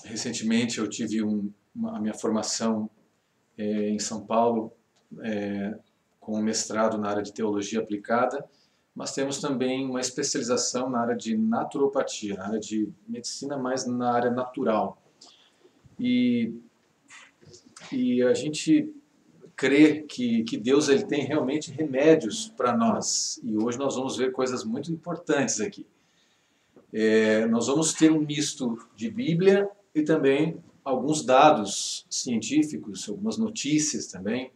Recentemente eu tive a minha formação em São Paulo, com um mestrado na área de teologia aplicada, mas temos também uma especialização na área de naturopatia, na área de medicina, mas na área natural. E a gente crê que Deus ele tem realmente remédios para nós. E hoje nós vamos ver coisas muito importantes aqui. Nós vamos ter um misto de Bíblia e também alguns dados científicos, algumas notícias também.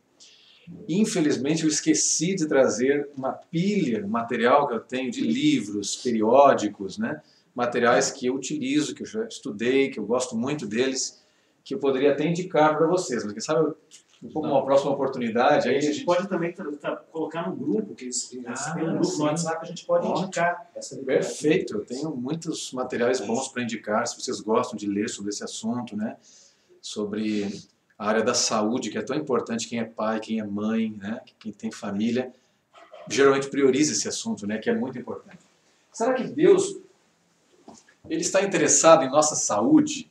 Infelizmente eu esqueci de trazer uma pilha, material que eu tenho de livros, periódicos, né? Materiais que eu utilizo, que eu já estudei, que eu gosto muito deles, que eu poderia até indicar para vocês, mas quem sabe uma próxima oportunidade. Aí a gente pode também colocar no grupo, que eles têm um grupo no WhatsApp, a gente pode indicar essa liberdade. Perfeito, eu tenho muitos materiais bons para indicar, se vocês gostam de ler sobre esse assunto, né? Sobre a área da saúde, que é tão importante, quem é pai, quem é mãe, né? Quem tem família, geralmente prioriza esse assunto, né? Que é muito importante. Será que Deus ele está interessado em nossa saúde?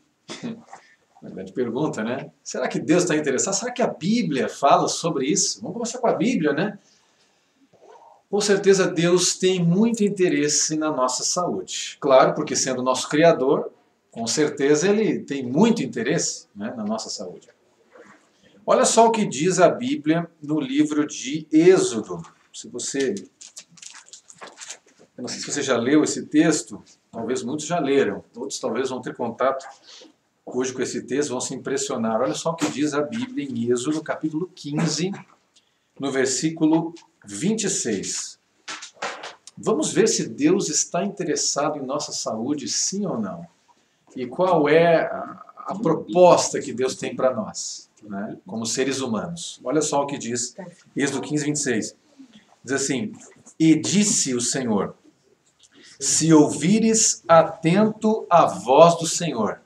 Uma grande pergunta, né? Será que Deus está interessado? Será que a Bíblia fala sobre isso? Vamos começar com a Bíblia, né? Com certeza Deus tem muito interesse na nossa saúde. Claro, porque sendo nosso Criador, com certeza Ele tem muito interesse, né, na nossa saúde. Olha só o que diz a Bíblia no livro de Êxodo. Eu não sei se você já leu esse texto, talvez muitos já leram, outros talvez vão ter contato hoje com esse texto, vão se impressionar. Olha só o que diz a Bíblia em Êxodo, capítulo 15, no versículo 26. Vamos ver se Deus está interessado em nossa saúde, sim ou não. E qual é a proposta que Deus tem para nós, né, como seres humanos. Olha só o que diz Êxodo 15, 26. Diz assim: E disse o Senhor, se ouvires atento a voz do Senhor.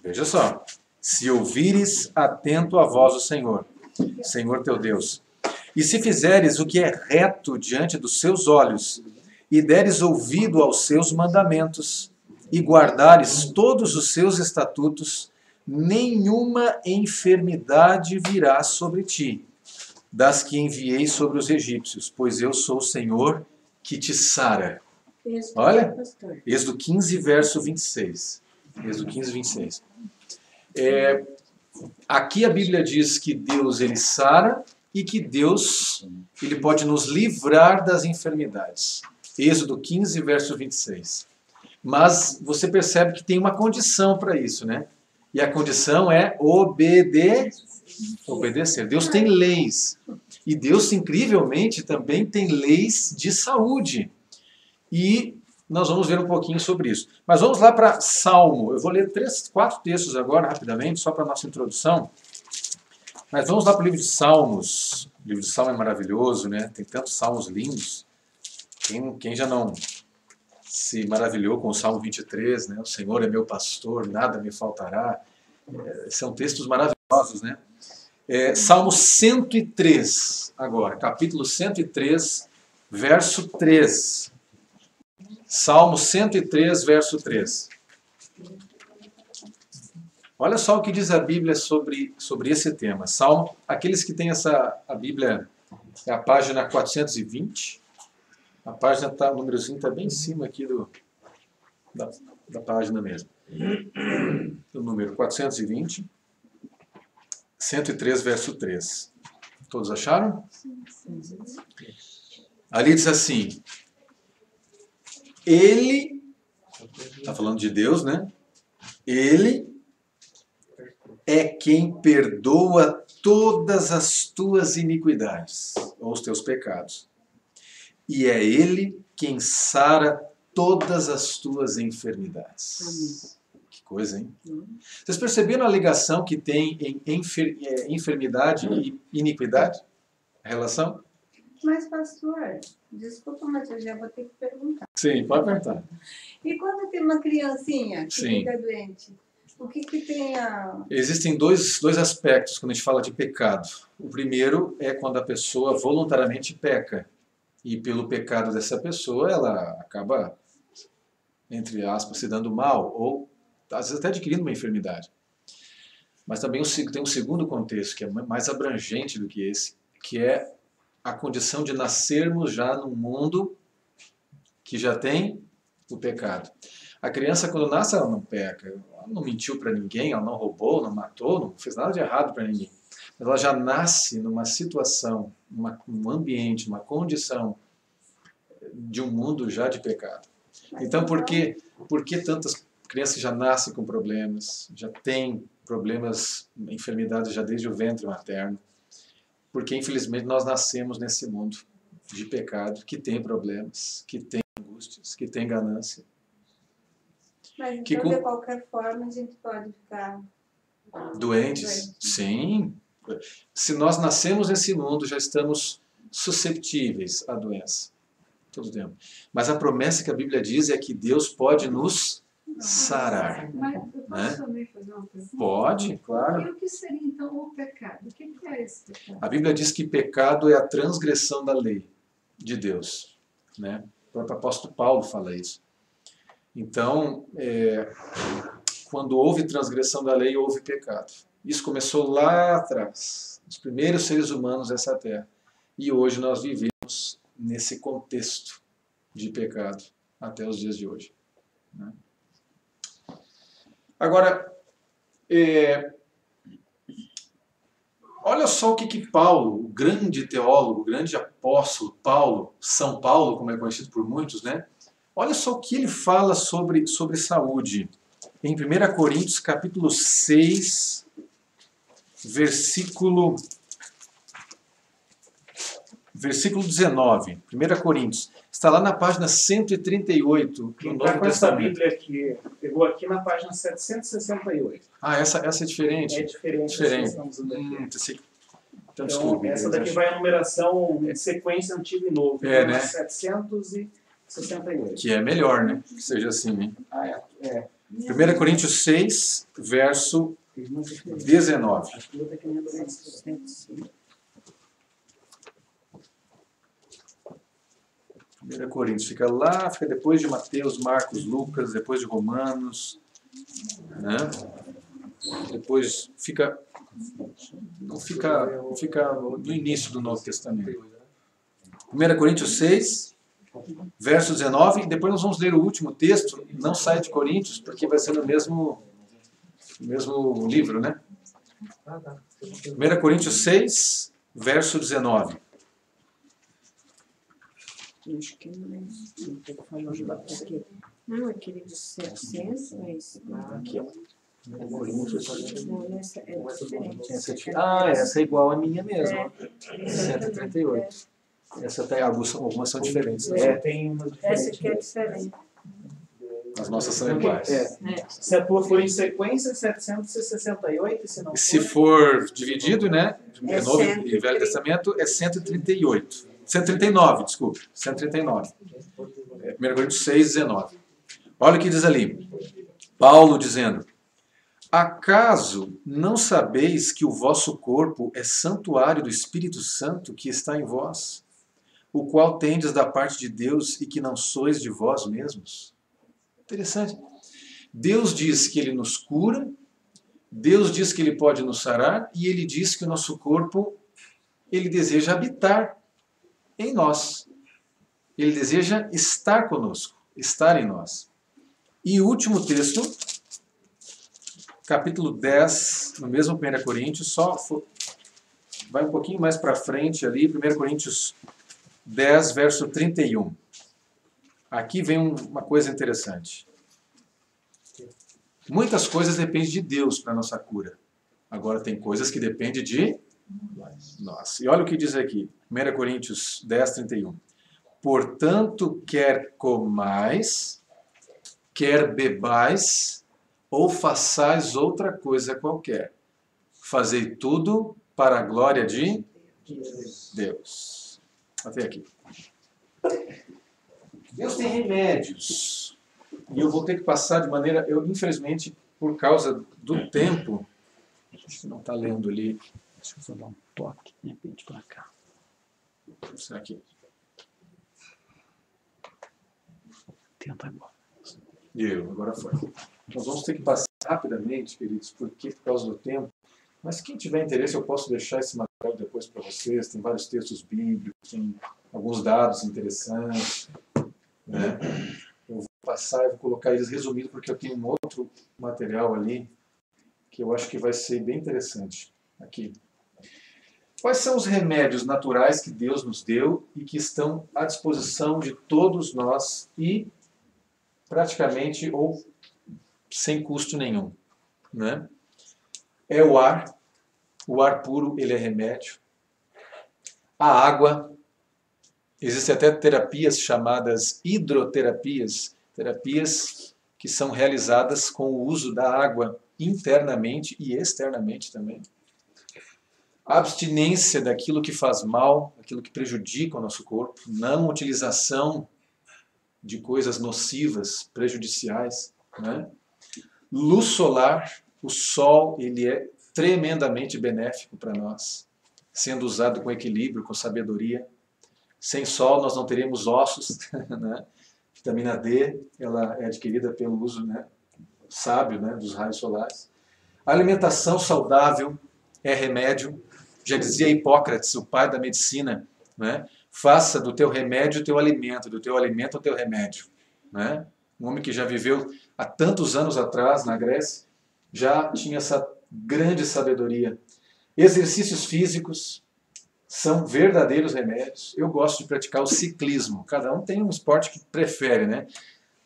Veja só, se ouvires atento a voz do Senhor, Senhor teu Deus, e se fizeres o que é reto diante dos seus olhos, e deres ouvido aos seus mandamentos, e guardares todos os seus estatutos, nenhuma enfermidade virá sobre ti, das que enviei sobre os egípcios, pois eu sou o Senhor que te sara. Olha, Êxodo 15, verso 26. Êxodo 15, 26. Aqui a Bíblia diz que Deus ele sara e que Deus ele pode nos livrar das enfermidades. Êxodo 15, verso 26. Mas você percebe que tem uma condição para isso, né? E a condição é obedecer. Deus tem leis. E Deus, incrivelmente, também tem leis de saúde. E nós vamos ver um pouquinho sobre isso. Mas vamos lá para Salmo. Eu vou ler 4 textos agora, rapidamente, só para a nossa introdução. Mas vamos lá para o livro de Salmos. O livro de Salmo é maravilhoso, né? Tem tantos salmos lindos. Quem já não se maravilhou com o Salmo 23, né? O Senhor é meu pastor, nada me faltará. São textos maravilhosos, né? Salmo 103, agora, capítulo 103, verso 3. Salmo 103, verso 3. Olha só o que diz a Bíblia sobre esse tema. Salmo, aqueles que têm a Bíblia, é a página 420. A página está, o númerozinho está bem em cima aqui da página mesmo. O número 420, 103, verso 3. Todos acharam? Ali diz assim: Ele, está falando de Deus, né? Ele é quem perdoa todas as tuas iniquidades, ou os teus pecados. E é Ele quem sara todas as tuas enfermidades. Amém. Que coisa, hein? Vocês perceberam a ligação que tem em enfermidade e iniquidade? A relação? Mas, pastor, desculpa, mas eu já vou ter que perguntar. Sim, pode perguntar. E quando tem uma criancinha que Sim. fica doente, o que tem a... Existem dois aspectos quando a gente fala de pecado. O primeiro é quando a pessoa voluntariamente peca. E pelo pecado dessa pessoa, ela acaba, entre aspas, se dando mal ou às vezes até adquirindo uma enfermidade. Mas também tem um segundo contexto, que é mais abrangente do que esse, que é a condição de nascermos já num mundo que já tem o pecado. A criança, quando nasce, ela não peca, ela não mentiu para ninguém, ela não roubou, não matou, não fez nada de errado para ninguém. Mas ela já nasce numa situação, num ambiente, numa condição de um mundo já de pecado. Então, por que tantas crianças já nascem com problemas, já têm problemas, enfermidades já desde o ventre materno? Porque, infelizmente, nós nascemos nesse mundo de pecado, que tem problemas, que tem angústias, que tem ganância. Mas então, de qualquer forma, a gente pode ficar doentes? Sim. Se nós nascemos nesse mundo, já estamos susceptíveis à doença. Todo tempo. Mas a promessa que a Bíblia diz é que Deus pode nos sarar. Mas eu posso também fazer uma pergunta? Pode, claro. E o que seria então o pecado? O que é esse pecado? A Bíblia diz que pecado é a transgressão da lei de Deus. Né? O próprio apóstolo Paulo fala isso. Então, quando houve transgressão da lei, houve pecado. Isso começou lá atrás, os primeiros seres humanos dessa terra. E hoje nós vivemos nesse contexto de pecado até os dias de hoje. Né? Agora, olha só o que Paulo, o grande teólogo, o grande apóstolo Paulo, São Paulo, como é conhecido por muitos, né? Olha só o que ele fala sobre saúde. Em 1 Coríntios, capítulo 6, versículo 19. 1 Coríntios. Está lá na página 138 Quem do está Novo com essa Testamento. Bíblia aqui, pegou aqui na página 768. Ah, essa é diferente? É diferente. Diferente. Essa que estamos usando aqui. Então, desculpe. Essa daqui vai a numeração em sequência antigo e novo. Né? 768. Que é melhor, né? Que seja assim, hein? Ah, é. 1 Coríntios 6, verso 19. Acho que eu vou ter que lembrar isso. 1 Coríntios fica lá, fica depois de Mateus, Marcos, Lucas, depois de Romanos, né? Depois fica no início do Novo Testamento. 1 Coríntios 6, verso 19, e depois nós vamos ler o último texto, não sai de Coríntios, porque vai ser no mesmo livro, né? 1 Coríntios 6, verso 19. Acho que não estou falando aqui. Não, aquele de 700, mas... Aqui, ó. Não, essa é diferente. Essa é igual à minha mesmo. É, 138. Algumas são diferentes. Tem umas essa diferentes. aqui é diferente. As nossas são iguais. Se a tua for em sequência, 768, se não Se for dividido, né? É Novo e 130. Velho Testamento é 138. 139, desculpe. 139. 1 Coríntios 6, 19. Olha o que diz ali. Paulo dizendo: acaso não sabeis que o vosso corpo é santuário do Espírito Santo que está em vós, o qual tendes da parte de Deus e que não sois de vós mesmos? Interessante. Deus diz que Ele nos cura, Deus diz que Ele pode nos sarar, e Ele diz que o nosso corpo, Ele deseja habitar em nós. Ele deseja estar conosco, estar em nós. E o último texto, capítulo 10, no mesmo 1 Coríntios, vai um pouquinho mais para frente ali, 1 Coríntios 10, verso 31. Aqui vem uma coisa interessante. Muitas coisas dependem de Deus para a nossa cura. Agora tem coisas que dependem de nós. E olha o que diz aqui, 1 Coríntios 10, 31. Portanto, quer comais, quer bebais, ou façais outra coisa qualquer. Fazei tudo para a glória de Deus. Até aqui. Deus tem remédios. E eu vou ter que passar de maneira... infelizmente, por causa do tempo... Acho que não está lendo ali. Deixa eu só dar um toque, de repente, para cá. Será que... Tenta agora. Agora foi. Nós vamos ter que passar rapidamente, queridos, porque por causa do tempo. Mas quem tiver interesse, eu posso deixar esse material depois para vocês. Tem vários textos bíblicos, tem alguns dados interessantes, né? Eu vou passar e vou colocar eles resumidos, porque eu tenho um outro material ali que eu acho que vai ser bem interessante. Aqui. Quais são os remédios naturais que Deus nos deu e que estão à disposição de todos nós e praticamente ou sem custo nenhum, né? É o ar puro, ele é remédio. A água, existem até terapias chamadas hidroterapias, terapias que são realizadas com o uso da água internamente e externamente também. A abstinência daquilo que faz mal, aquilo que prejudica o nosso corpo, não utilização de coisas nocivas, prejudiciais, né? Luz solar, o sol, ele é tremendamente benéfico para nós, sendo usado com equilíbrio, com sabedoria. Sem sol nós não teremos ossos, né? Vitamina D, ela é adquirida pelo uso, né, sábio, né, dos raios solares. A alimentação saudável é remédio. Já dizia Hipócrates, o pai da medicina, né? Faça do teu remédio o teu alimento, do teu alimento o teu remédio, né? Um homem que já viveu há tantos anos atrás na Grécia, já tinha essa grande sabedoria. Exercícios físicos são verdadeiros remédios. Eu gosto de praticar o ciclismo. Cada um tem um esporte que prefere, né?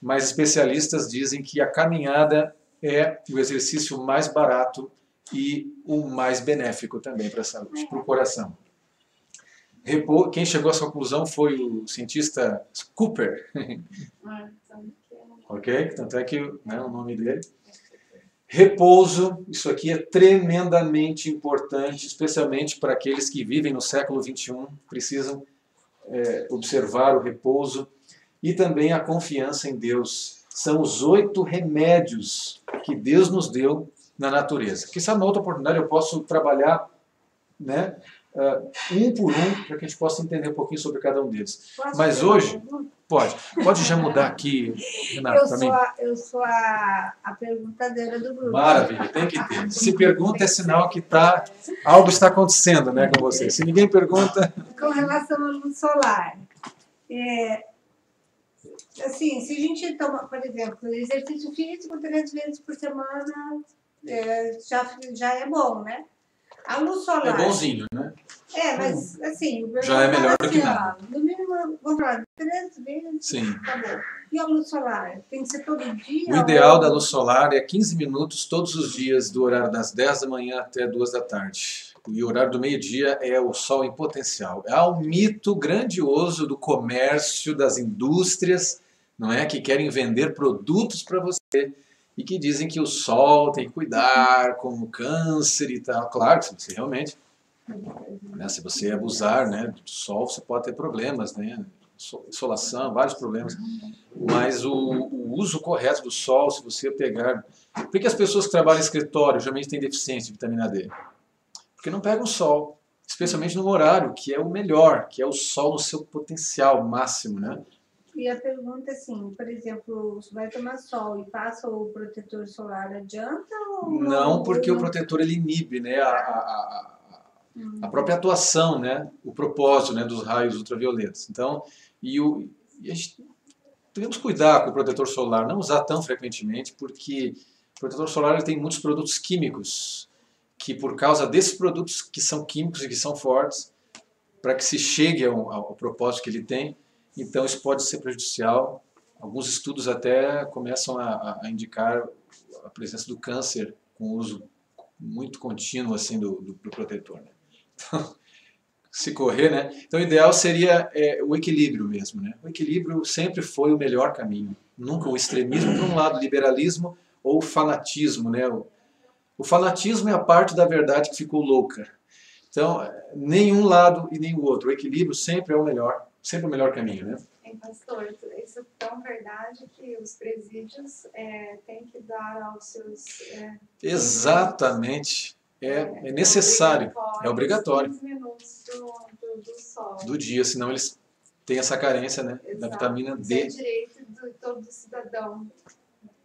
Mas especialistas dizem que a caminhada é o exercício mais barato e o mais benéfico também para a saúde, para o coração. Quem chegou a essa conclusão foi o cientista Cooper. Ok? Tanto é que, né, o nome dele. Repouso, isso aqui é tremendamente importante, especialmente para aqueles que vivem no século XXI, precisam observar o repouso. E também a confiança em Deus. São os 8 remédios que Deus nos deu na natureza. Quem sabe, na outra oportunidade, eu posso trabalhar, né, um por um, para que a gente possa entender um pouquinho sobre cada um deles. Mas hoje, pode já mudar aqui, Renato, para mim. Eu sou a perguntadeira do grupo. Maravilha, tem que ter. Se pergunta é sinal que algo está acontecendo, né, com você. Se ninguém pergunta... Com relação à luz solar, assim, se a gente toma, por exemplo, exercício físico 3 vezes por semana, já é bom, né? A luz solar... É bonzinho, né? Mas assim... Já é melhor do que nada. No mínimo, vamos falar, 3 vezes, Sim. Tá bom. E a luz solar? Tem que ser todo dia? O ideal da luz solar é 15 minutos todos os dias, do horário das 10 da manhã até 2 da tarde. E o horário do meio-dia é o sol em potencial. Há um mito grandioso do comércio, das indústrias, não é, que querem vender produtos para você e que dizem que o sol tem que cuidar, como câncer e tal. Claro, se você realmente, né, se você abusar, né, do sol, você pode ter problemas, né, insolação, vários problemas. Mas o uso correto do sol, se você pegar... Por que as pessoas que trabalham em escritório geralmente têm deficiência de vitamina D? Porque não pegam sol, especialmente no horário, que é o melhor, que é o sol no seu potencial máximo, né? E a pergunta é assim, por exemplo, você vai tomar sol e passa o protetor solar, adianta ou não? Não, porque o protetor ele inibe, né, a própria atuação, né, o propósito, né, dos raios ultravioletas. Então, a gente devemos cuidar com o protetor solar, não usar tão frequentemente, porque o protetor solar ele tem muitos produtos químicos, que por causa desses produtos que são químicos e que são fortes, para que se chegue ao propósito que ele tem, então isso pode ser prejudicial. Alguns estudos até começam a indicar a presença do câncer com o uso muito contínuo assim, do protetor, né? Então, se correr, né? Então o ideal seria o equilíbrio mesmo, né? O equilíbrio sempre foi o melhor caminho. Nunca o extremismo para um lado, liberalismo ou o fanatismo, né? O fanatismo é a parte da verdade que ficou louca. Então, nenhum lado e nem o outro. O equilíbrio sempre é o melhor caminho, né? Pastor, isso é tão verdade que os presídios têm que dar aos seus... Exatamente. É necessário. É obrigatório. 15 minutos do sol. Do dia, senão eles têm essa carência, né, da vitamina D. Isso é direito de todo cidadão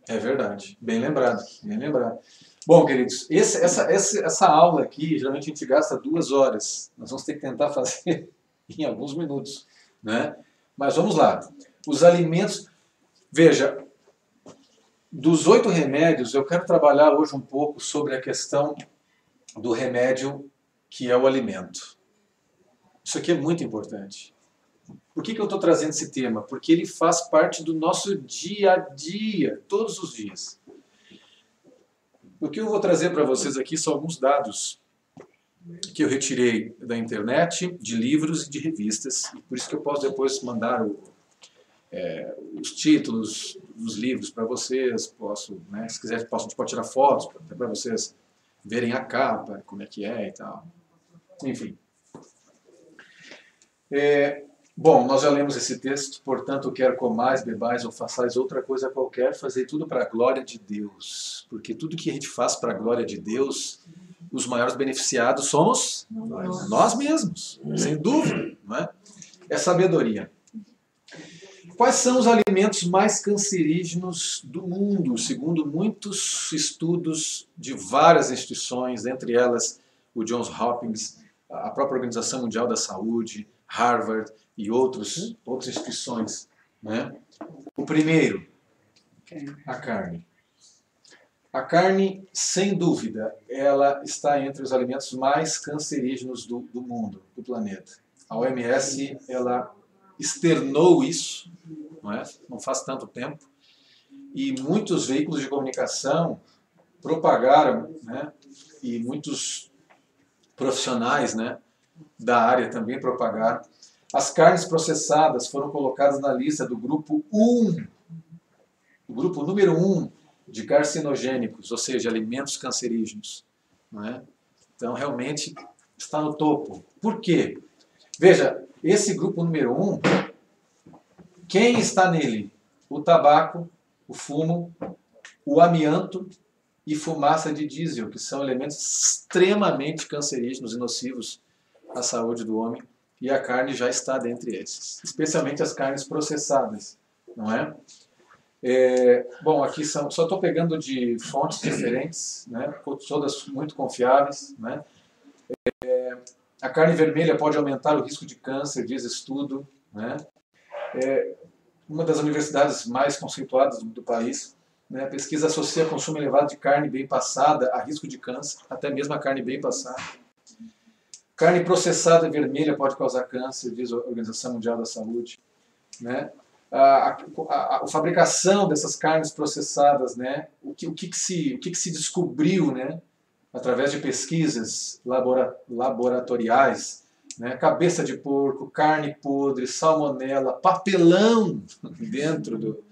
É verdade. Bem lembrado, bem lembrado. Bom, queridos, essa aula aqui, geralmente a gente gasta 2 horas. Nós vamos ter que tentar fazer em alguns minutos, né? Mas vamos lá. Os alimentos... Veja, dos 8 remédios, eu quero trabalhar hoje um pouco sobre a questão do remédio que é o alimento. Isso aqui é muito importante. Por que eu estou trazendo esse tema? Porque ele faz parte do nosso dia a dia, todos os dias. O que eu vou trazer para vocês aqui são alguns dados que eu retirei da internet, de livros e de revistas. Por isso que eu posso depois mandar os títulos dos livros para vocês. Posso, né, se quiser, a gente pode tirar fotos para vocês verem a capa, como é que é e tal. Enfim. Bom, nós já lemos esse texto, portanto, quer comais, bebais ou façais outra coisa qualquer, fazei tudo para a glória de Deus. Porque tudo que a gente faz para a glória de Deus, os maiores beneficiados somos nós mesmos, sem dúvida. Não é? É sabedoria. Quais são os alimentos mais cancerígenos do mundo, segundo muitos estudos de várias instituições, entre elas o Johns Hopkins, a própria Organização Mundial da Saúde, Harvard e outras instituições, né? O primeiro, a carne. A carne, sem dúvida, ela está entre os alimentos mais cancerígenos do mundo, do planeta. A OMS, ela externou isso, não faz tanto tempo, e muitos veículos de comunicação propagaram, né? E muitos profissionais, né, da área também propagaram. As carnes processadas foram colocadas na lista do grupo 1, o grupo número 1 de carcinogênicos, ou seja, alimentos cancerígenos. Não é? Então, realmente, está no topo. Por quê? Veja, esse grupo número 1, quem está nele? O tabaco, o fumo, o amianto e fumaça de diesel, que são elementos extremamente cancerígenos e nocivos à saúde do homem, e a carne já está dentre esses, especialmente as carnes processadas, não é? Bom, aqui só estou pegando de fontes diferentes, né? Todas muito confiáveis, né? A carne vermelha pode aumentar o risco de câncer, diz estudo, né? Uma das universidades mais conceituadas do país, né? A pesquisa associa consumo elevado de carne bem passada a risco de câncer, até mesmo a carne bem passada. Carne processada vermelha pode causar câncer, diz a Organização Mundial da Saúde, né? A fabricação dessas carnes processadas, né? O que se descobriu, né? Através de pesquisas laboratoriais, né? Cabeça de porco, carne podre, salmonela, papelão dentro do...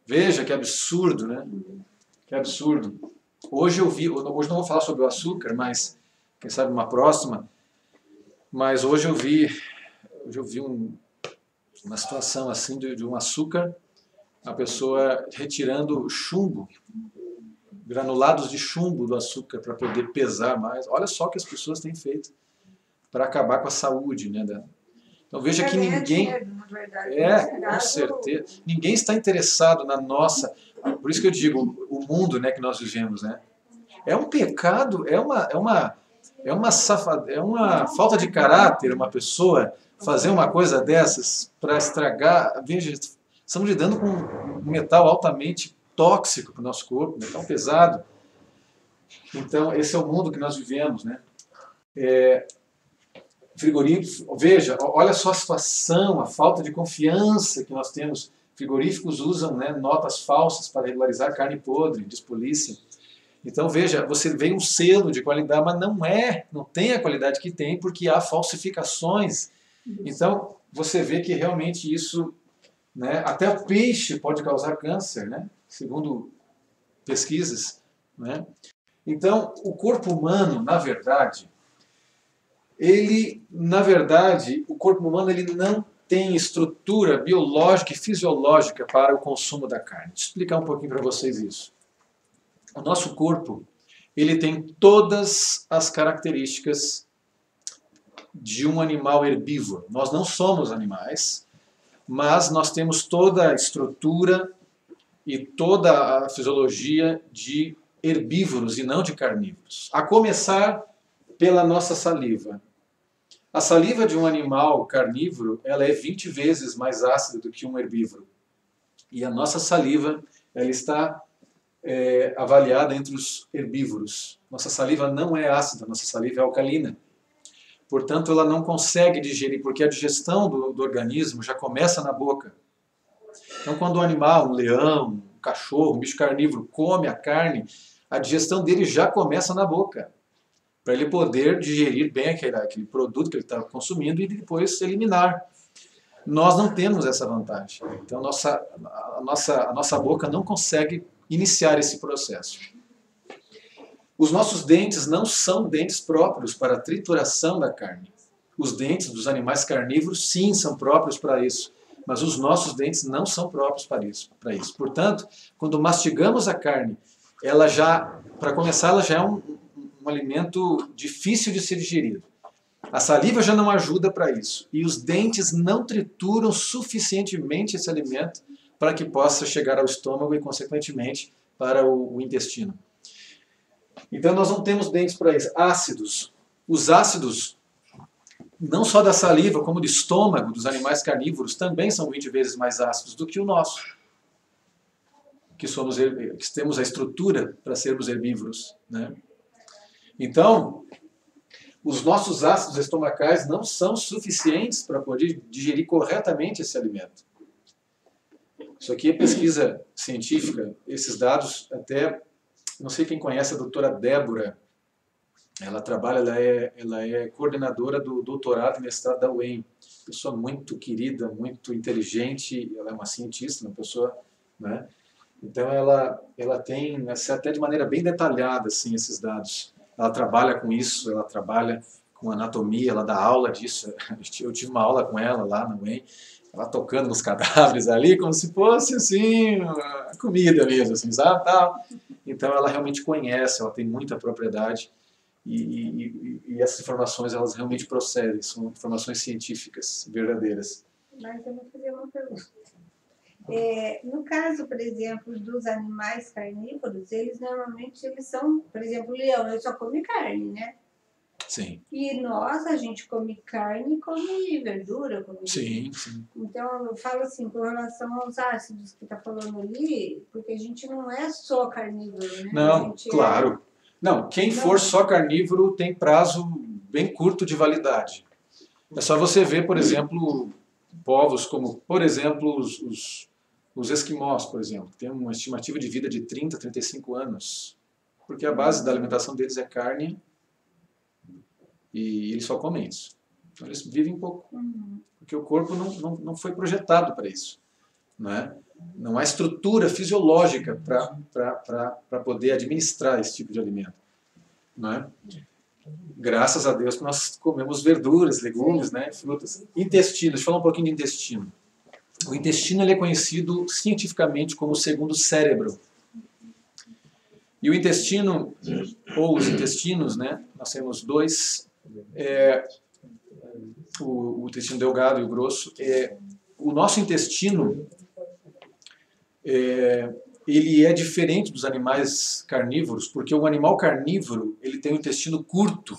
Veja que absurdo, né? Que absurdo. Hoje não vou falar sobre o açúcar, mas quem sabe uma próxima. Mas hoje eu vi uma situação assim de um açúcar, a pessoa retirando chumbo, granulados de chumbo do açúcar para poder pesar mais. Olha só o que as pessoas têm feito para acabar com a saúde, né? Então veja que ninguém... com certeza. Ninguém está interessado na nossa... Por isso que eu digo, o mundo, né, que nós vivemos, né? É um pecado, é uma falta de caráter uma pessoa fazer uma coisa dessas para estragar. Veja, estamos lidando com um metal altamente tóxico para o nosso corpo, metal pesado. Então, esse é o mundo que nós vivemos, né? Frigoríficos, veja, olha só a situação, a falta de confiança que nós temos. Frigoríficos usam, né, notas falsas para regularizar carne podre, diz polícia. Então, veja, você vê um selo de qualidade, mas não tem a qualidade que tem, porque há falsificações. Então, você vê que realmente isso, né, até o peixe pode causar câncer, né, segundo pesquisas, né. Então, o corpo humano, na verdade, o corpo humano ele não tem estrutura biológica e fisiológica para o consumo da carne. Deixa eu explicar um pouquinho para vocês isso. O nosso corpo, ele tem todas as características de um animal herbívoro. Nós não somos animais, mas nós temos toda a estrutura e toda a fisiologia de herbívoros e não de carnívoros. A começar pela nossa saliva. A saliva de um animal carnívoro, ela é 20 vezes mais ácida do que um herbívoro. E a nossa saliva, ela está avaliada entre os herbívoros. Nossa saliva não é ácida, nossa saliva é alcalina. Portanto, ela não consegue digerir, porque a digestão do organismo já começa na boca. Então, quando o animal, um leão, um cachorro, um bicho carnívoro, come a carne, a digestão dele já começa na boca, para ele poder digerir bem aquele produto que ele está consumindo e depois eliminar. Nós não temos essa vantagem. Então, a nossa boca não consegue iniciar esse processo. Os nossos dentes não são dentes próprios para a trituração da carne. Os dentes dos animais carnívoros, sim, são próprios para isso. Mas os nossos dentes não são próprios para isso. Portanto, quando mastigamos a carne, para começar, ela já é um alimento difícil de ser digerido. A saliva já não ajuda para isso. E os dentes não trituram suficientemente esse alimento para que possa chegar ao estômago e, consequentemente, para o intestino. Então, nós não temos dentes para isso. Ácidos. Os ácidos, não só da saliva, como do estômago dos animais carnívoros, também são 20 vezes mais ácidos do que o nosso, que temos a estrutura para sermos herbívoros, né? Então, os nossos ácidos estomacais não são suficientes para poder digerir corretamente esse alimento. Isso aqui é pesquisa científica, esses dados até, não sei quem conhece a doutora Débora, ela é coordenadora do doutorado e mestrado da UEM, pessoa muito querida, muito inteligente, ela é uma cientista, uma pessoa, né? Então ela tem, até de maneira bem detalhada, assim, esses dados. Ela trabalha com isso, ela trabalha com anatomia, ela dá aula disso. Eu tive uma aula com ela lá na UEM, ela tocando nos cadáveres ali, como se fosse assim, comida mesmo, assim, sabe? Tal. Então ela realmente conhece, ela tem muita propriedade e essas informações elas realmente procedem, são informações científicas verdadeiras. Mas eu vou fazer uma pergunta. No caso, por exemplo, dos animais carnívoros, eles normalmente são, por exemplo, o leão, ele só come carne, né? Sim. E nós, a gente come carne e come verdura. Sim. Então, eu falo assim, com relação aos ácidos que está falando ali, porque a gente não é só carnívoro, né? Não, claro. Não, quem for só carnívoro tem prazo bem curto de validade. É só você ver, por exemplo, povos como, por exemplo, os esquimós, por exemplo, que têm uma estimativa de vida de 30, 35 anos, porque a base da alimentação deles é carne e eles só comem isso. Então eles vivem pouco, porque o corpo não foi projetado para isso, né? Não há estrutura fisiológica para poder administrar esse tipo de alimento, né? Graças a Deus que nós comemos verduras, legumes, né, frutas. Intestino, deixa eu falar um pouquinho de intestino. O intestino ele é conhecido cientificamente como o segundo cérebro. E o intestino, ou os intestinos, né, nós temos dois, o intestino delgado e o grosso. O nosso intestino, ele é diferente dos animais carnívoros, porque o animal carnívoro ele tem um intestino curto,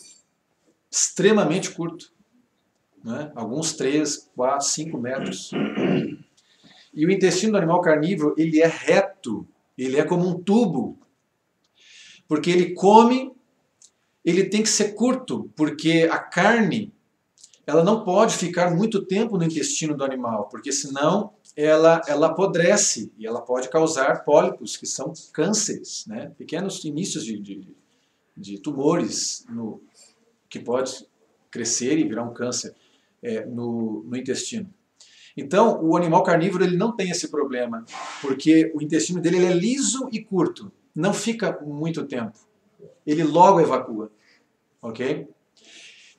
extremamente curto, né? Alguns 3, 4, 5 metros. E o intestino do animal carnívoro ele é reto, ele é como um tubo, porque ele come, ele tem que ser curto, porque a carne ela não pode ficar muito tempo no intestino do animal, porque senão ela apodrece e ela pode causar pólipos, que são cânceres, né? Pequenos inícios de tumores que pode crescer e virar um câncer no intestino. Então, o animal carnívoro ele não tem esse problema, porque o intestino dele ele é liso e curto, não fica muito tempo, ele logo evacua, ok?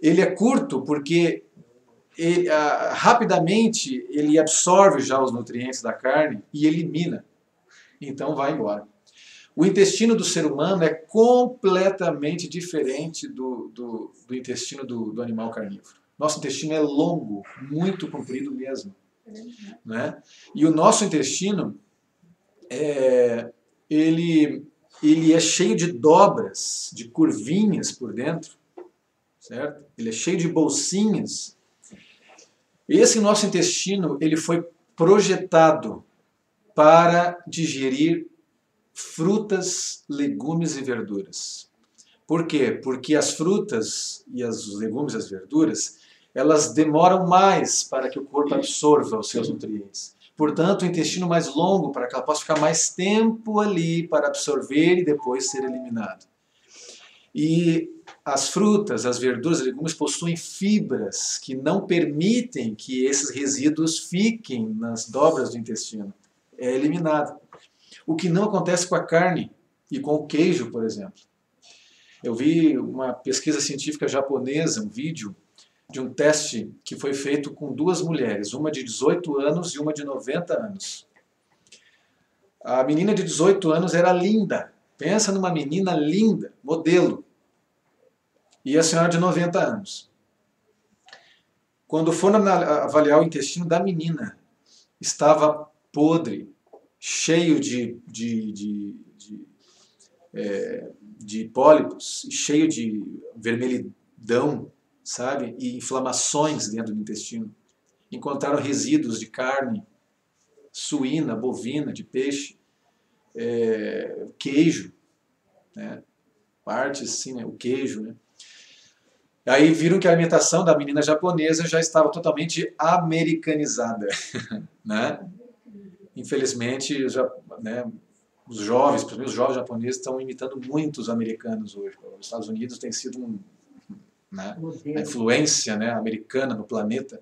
Ele é curto porque rapidamente ele absorve já os nutrientes da carne e elimina, então vai embora. O intestino do ser humano é completamente diferente do intestino do animal carnívoro. Nosso intestino é longo, muito comprido mesmo, né? E o nosso intestino, ele é cheio de dobras, de curvinhas por dentro, certo? Ele é cheio de bolsinhas. Esse nosso intestino, ele foi projetado para digerir frutas, legumes e verduras. Por quê? Porque as frutas e os legumes e as verduras, elas demoram mais para que o corpo absorva os seus nutrientes. Portanto, o intestino mais longo, para que ela possa ficar mais tempo ali para absorver e depois ser eliminado. E as frutas, as verduras e legumes possuem fibras que não permitem que esses resíduos fiquem nas dobras do intestino. É eliminado. O que não acontece com a carne e com o queijo, por exemplo. Eu vi uma pesquisa científica japonesa, um vídeo, de um teste que foi feito com duas mulheres, uma de 18 anos e uma de 90 anos. A menina de 18 anos era linda. Pensa numa menina linda, modelo. E a senhora de 90 anos. Quando foram avaliar o intestino da menina, estava podre, cheio de pólipos, cheio de vermelhidão, sabe? E inflamações dentro do intestino. Encontraram resíduos de carne, suína, bovina, de peixe, queijo, né? Partes assim, né? O queijo, né? Aí viram que a alimentação da menina japonesa já estava totalmente americanizada, né? Infelizmente, né, os jovens, principalmente os jovens japoneses, estão imitando muito os americanos hoje. Os Estados Unidos tem sido né, a influência, né, americana no planeta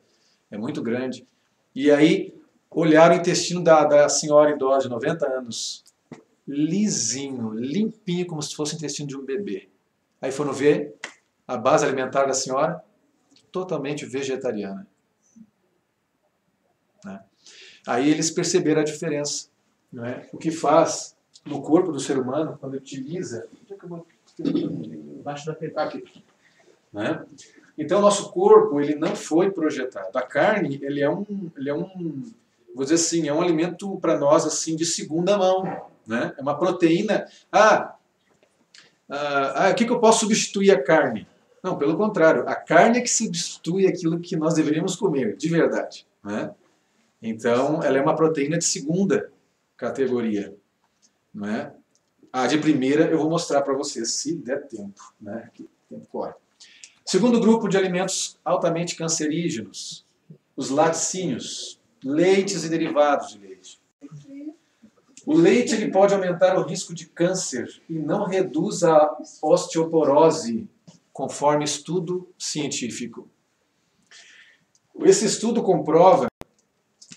é muito grande. E aí olharam o intestino da senhora idosa de 90 anos, lisinho, limpinho, como se fosse o intestino de um bebê. Aí foram ver a base alimentar da senhora, totalmente vegetariana. Né? Aí eles perceberam a diferença. Né? O que faz no corpo do ser humano, quando utiliza... Embaixo da pedra. Aqui. Né? Então, o nosso corpo ele não foi projetado. A carne, ele é um, vou dizer assim, é um alimento para nós assim de segunda mão. Né? É uma proteína. O que eu posso substituir a carne? Não, pelo contrário. A carne é que substitui aquilo que nós deveríamos comer, de verdade. Né? Então, ela é uma proteína de segunda categoria. Não é? A de primeira eu vou mostrar para vocês, se der tempo. Né? Que tempo corre. Segundo grupo de alimentos altamente cancerígenos, os laticínios, leites e derivados de leite. O leite ele pode aumentar o risco de câncer e não reduz a osteoporose, conforme estudo científico. Esse estudo comprova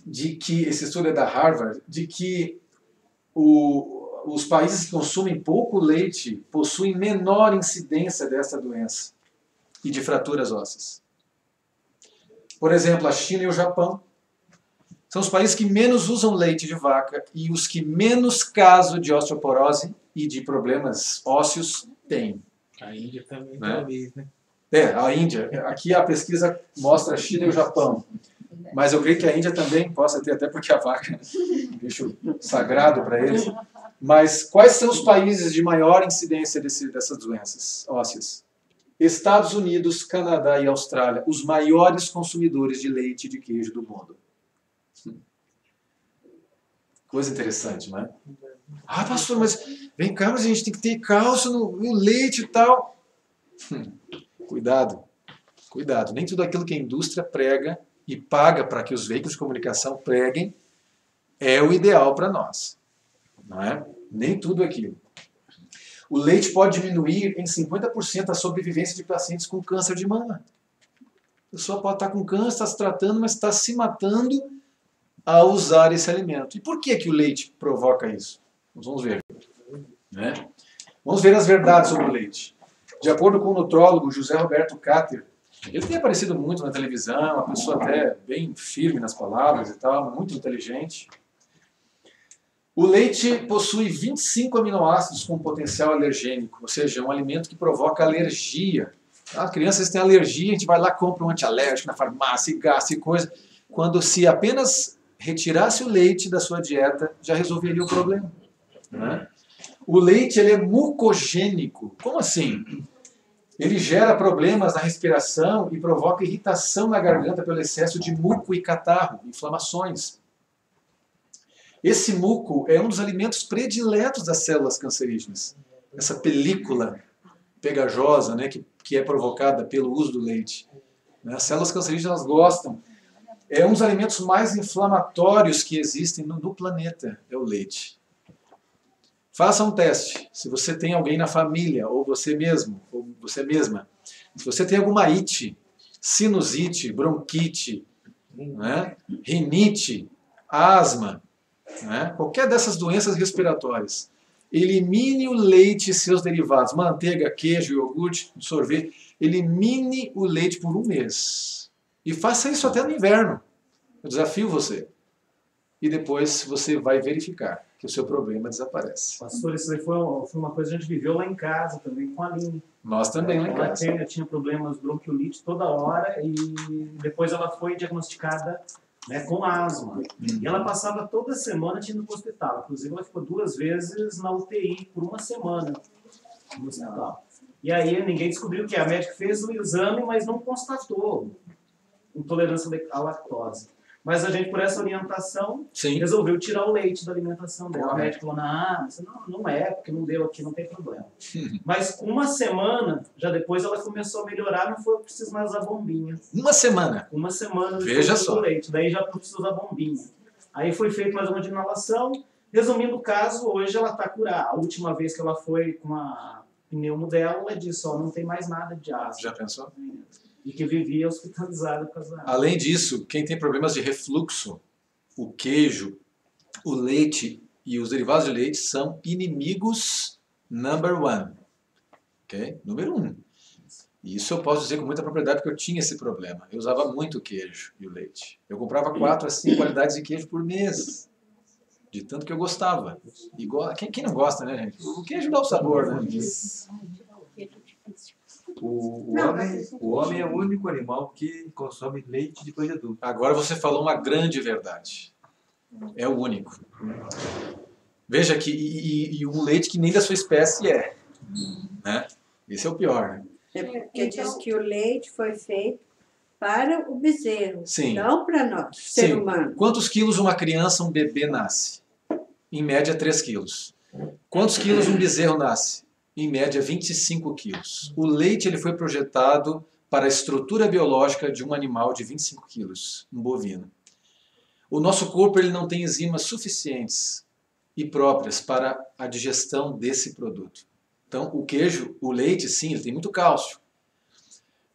esse estudo é da Harvard, de que os países que consumem pouco leite possuem menor incidência dessa doença e de fraturas ósseas. Por exemplo, a China e o Japão são os países que menos usam leite de vaca e os que menos caso de osteoporose e de problemas ósseos têm. A Índia também, né? talvez, né? A Índia. Aqui a pesquisa mostra a China e o Japão. Mas eu creio que a Índia também possa ter, até porque a vaca é um bicho sagrado para eles. Mas quais são os países de maior incidência dessas doenças ósseas? Estados Unidos, Canadá e Austrália, os maiores consumidores de leite e de queijo do mundo. Coisa interessante, não é? Ah, pastor, mas vem cá, mas a gente tem que ter cálcio no leite e tal. Cuidado, cuidado. Nem tudo aquilo que a indústria prega e paga para que os veículos de comunicação preguem é o ideal para nós. Não é? Nem tudo aquilo. O leite pode diminuir em 50% a sobrevivência de pacientes com câncer de mama. A pessoa pode estar com câncer, está se tratando, mas está se matando ao usar esse alimento. E por que o leite provoca isso? Nós vamos ver. Né? Vamos ver as verdades sobre o leite. De acordo com o nutrólogo José Roberto Cáter, ele tem aparecido muito na televisão, uma pessoa até bem firme nas palavras e tal, muito inteligente. O leite possui 25 aminoácidos com potencial alergênico, ou seja, é um alimento que provoca alergia. As crianças têm alergia, a gente vai lá, compra um antialérgico na farmácia, e gasta e coisa. Quando se apenas retirasse o leite da sua dieta, já resolveria o problema. Né? O leite ele é mucogênico. Como assim? Ele gera problemas na respiração e provoca irritação na garganta pelo excesso de muco e catarro, inflamações. Esse muco é um dos alimentos prediletos das células cancerígenas. Essa película pegajosa, né, que é provocada pelo uso do leite. As células cancerígenas gostam. É um dos alimentos mais inflamatórios que existem no planeta, é o leite. Faça um teste. Se você tem alguém na família, ou você mesmo, ou você mesma, se você tem alguma ite, sinusite, bronquite, né, rinite, asma, né, qualquer dessas doenças respiratórias, elimine o leite e seus derivados, manteiga, queijo, iogurte, sorvete, elimine o leite por um mês. E faça isso até no inverno. Eu desafio você. E depois você vai verificar que o seu problema desaparece. Pastor, isso aí foi uma coisa que a gente viveu lá em casa também com a Aline. Nós também lá em casa. Ela tinha problemas de bronquiolite toda hora e depois ela foi diagnosticada, né, com asma. E ela passava toda semana indo para o hospital. Inclusive ela ficou 2 vezes na UTI por 1 semana no hospital. E aí ninguém descobriu o que. A médica fez o exame, mas não constatou intolerância à lactose. Mas a gente, por essa orientação, resolveu tirar o leite da alimentação dela. A médica falou, não é, porque não deu aqui, não tem problema. Mas com 1 semana, já depois ela começou a melhorar, não foi preciso mais usar bombinha. 1 semana? 1 semana Veja só. do leite, daí já não precisa usar bombinha. Aí foi feita mais uma de inalação. Resumindo o caso, hoje ela está curada. A última vez que ela foi com a pneumo dela, ela disse, não tem mais nada de asma. Já pensou? E que vivia hospitalizada por causa da asma. Além disso, quem tem problemas de refluxo, o queijo, o leite e os derivados de leite são inimigos number 1. Okay? Número 1. E isso eu posso dizer com muita propriedade porque eu tinha esse problema. Eu usava muito o queijo e o leite. Eu comprava 4 a 5 qualidades de queijo por mês. De tanto que eu gostava. E quem não gosta, né, gente? O queijo dá o sabor, né? O homem é o único animal que consome leite depois de adulto. Agora você falou uma grande verdade. É o único. Veja que e um leite que nem da sua espécie é. Né? Esse é o pior. Né? É porque diz que o leite foi feito para o bezerro, Sim. não para nós, ser humano. Quantos quilos uma criança, um bebê nasce? Em média 3 quilos. Quantos quilos um bezerro nasce? Em média 25 quilos. O leite ele foi projetado para a estrutura biológica de um animal de 25 quilos, um bovino. O nosso corpo ele não tem enzimas suficientes e próprias para a digestão desse produto. Então, o queijo, o leite, sim, ele tem muito cálcio.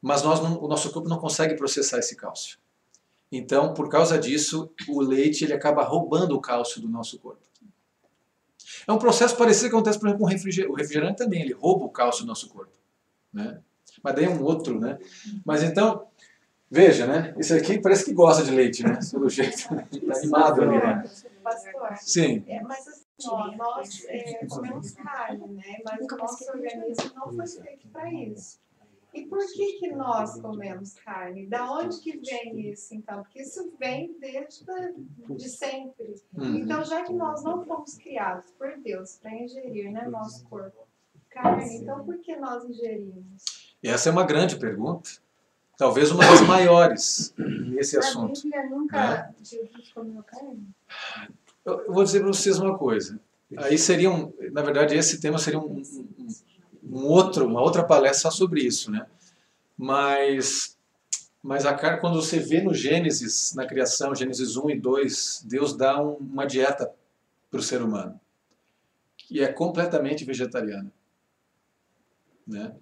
Mas o nosso corpo não consegue processar esse cálcio. Então, por causa disso, o leite ele acaba roubando o cálcio do nosso corpo. É um processo parecido que acontece, por exemplo, com o refrigerante também. Ele rouba o cálcio do nosso corpo. Né? Mas daí é um outro, né? Mas então, veja, né? Esse aqui parece que gosta de leite, né? Pelo jeito, está animado ali, né? Pastor, Sim. mas assim, nós comemos carne, né? Mas o nosso organismo não foi feito para isso. E por que nós comemos carne? Da onde que vem isso, então? Porque isso vem de sempre. Então, já que nós não fomos criados por Deus para ingerir, né, nosso corpo carne, então por que nós ingerimos? Essa é uma grande pergunta. Talvez uma das maiores nesse assunto. A Bíblia nunca Jesus comeu carne? Eu vou dizer para vocês uma coisa. Aí seria na verdade, esse tema seria uma outra palestra só sobre isso, né? Mas a carne, quando você vê no Gênesis, na criação, Gênesis 1 e 2, Deus dá uma dieta para o ser humano, que é completamente vegetariana. Né?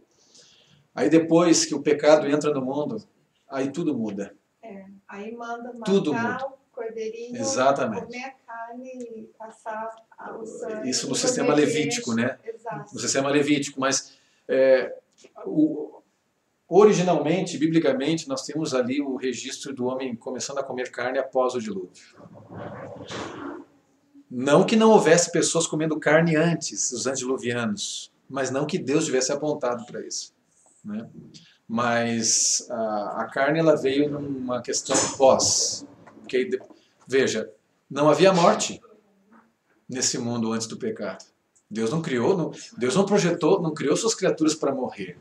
Aí depois que o pecado entra no mundo, aí tudo muda. Aí manda Tudo matar muda. o cordeirinho, Exatamente. comer a carne e passar o sangue. Isso no sistema levítico, né? Exato. No sistema levítico, mas originalmente, biblicamente, nós temos ali o registro do homem começando a comer carne após o dilúvio. Não que não houvesse pessoas comendo carne antes, os antediluvianos, mas não que Deus tivesse apontado para isso. Né? Mas a carne ela veio numa questão pós. Porque Veja, não havia morte nesse mundo antes do pecado. Deus não criou, Deus não projetou, não criou suas criaturas para morrer.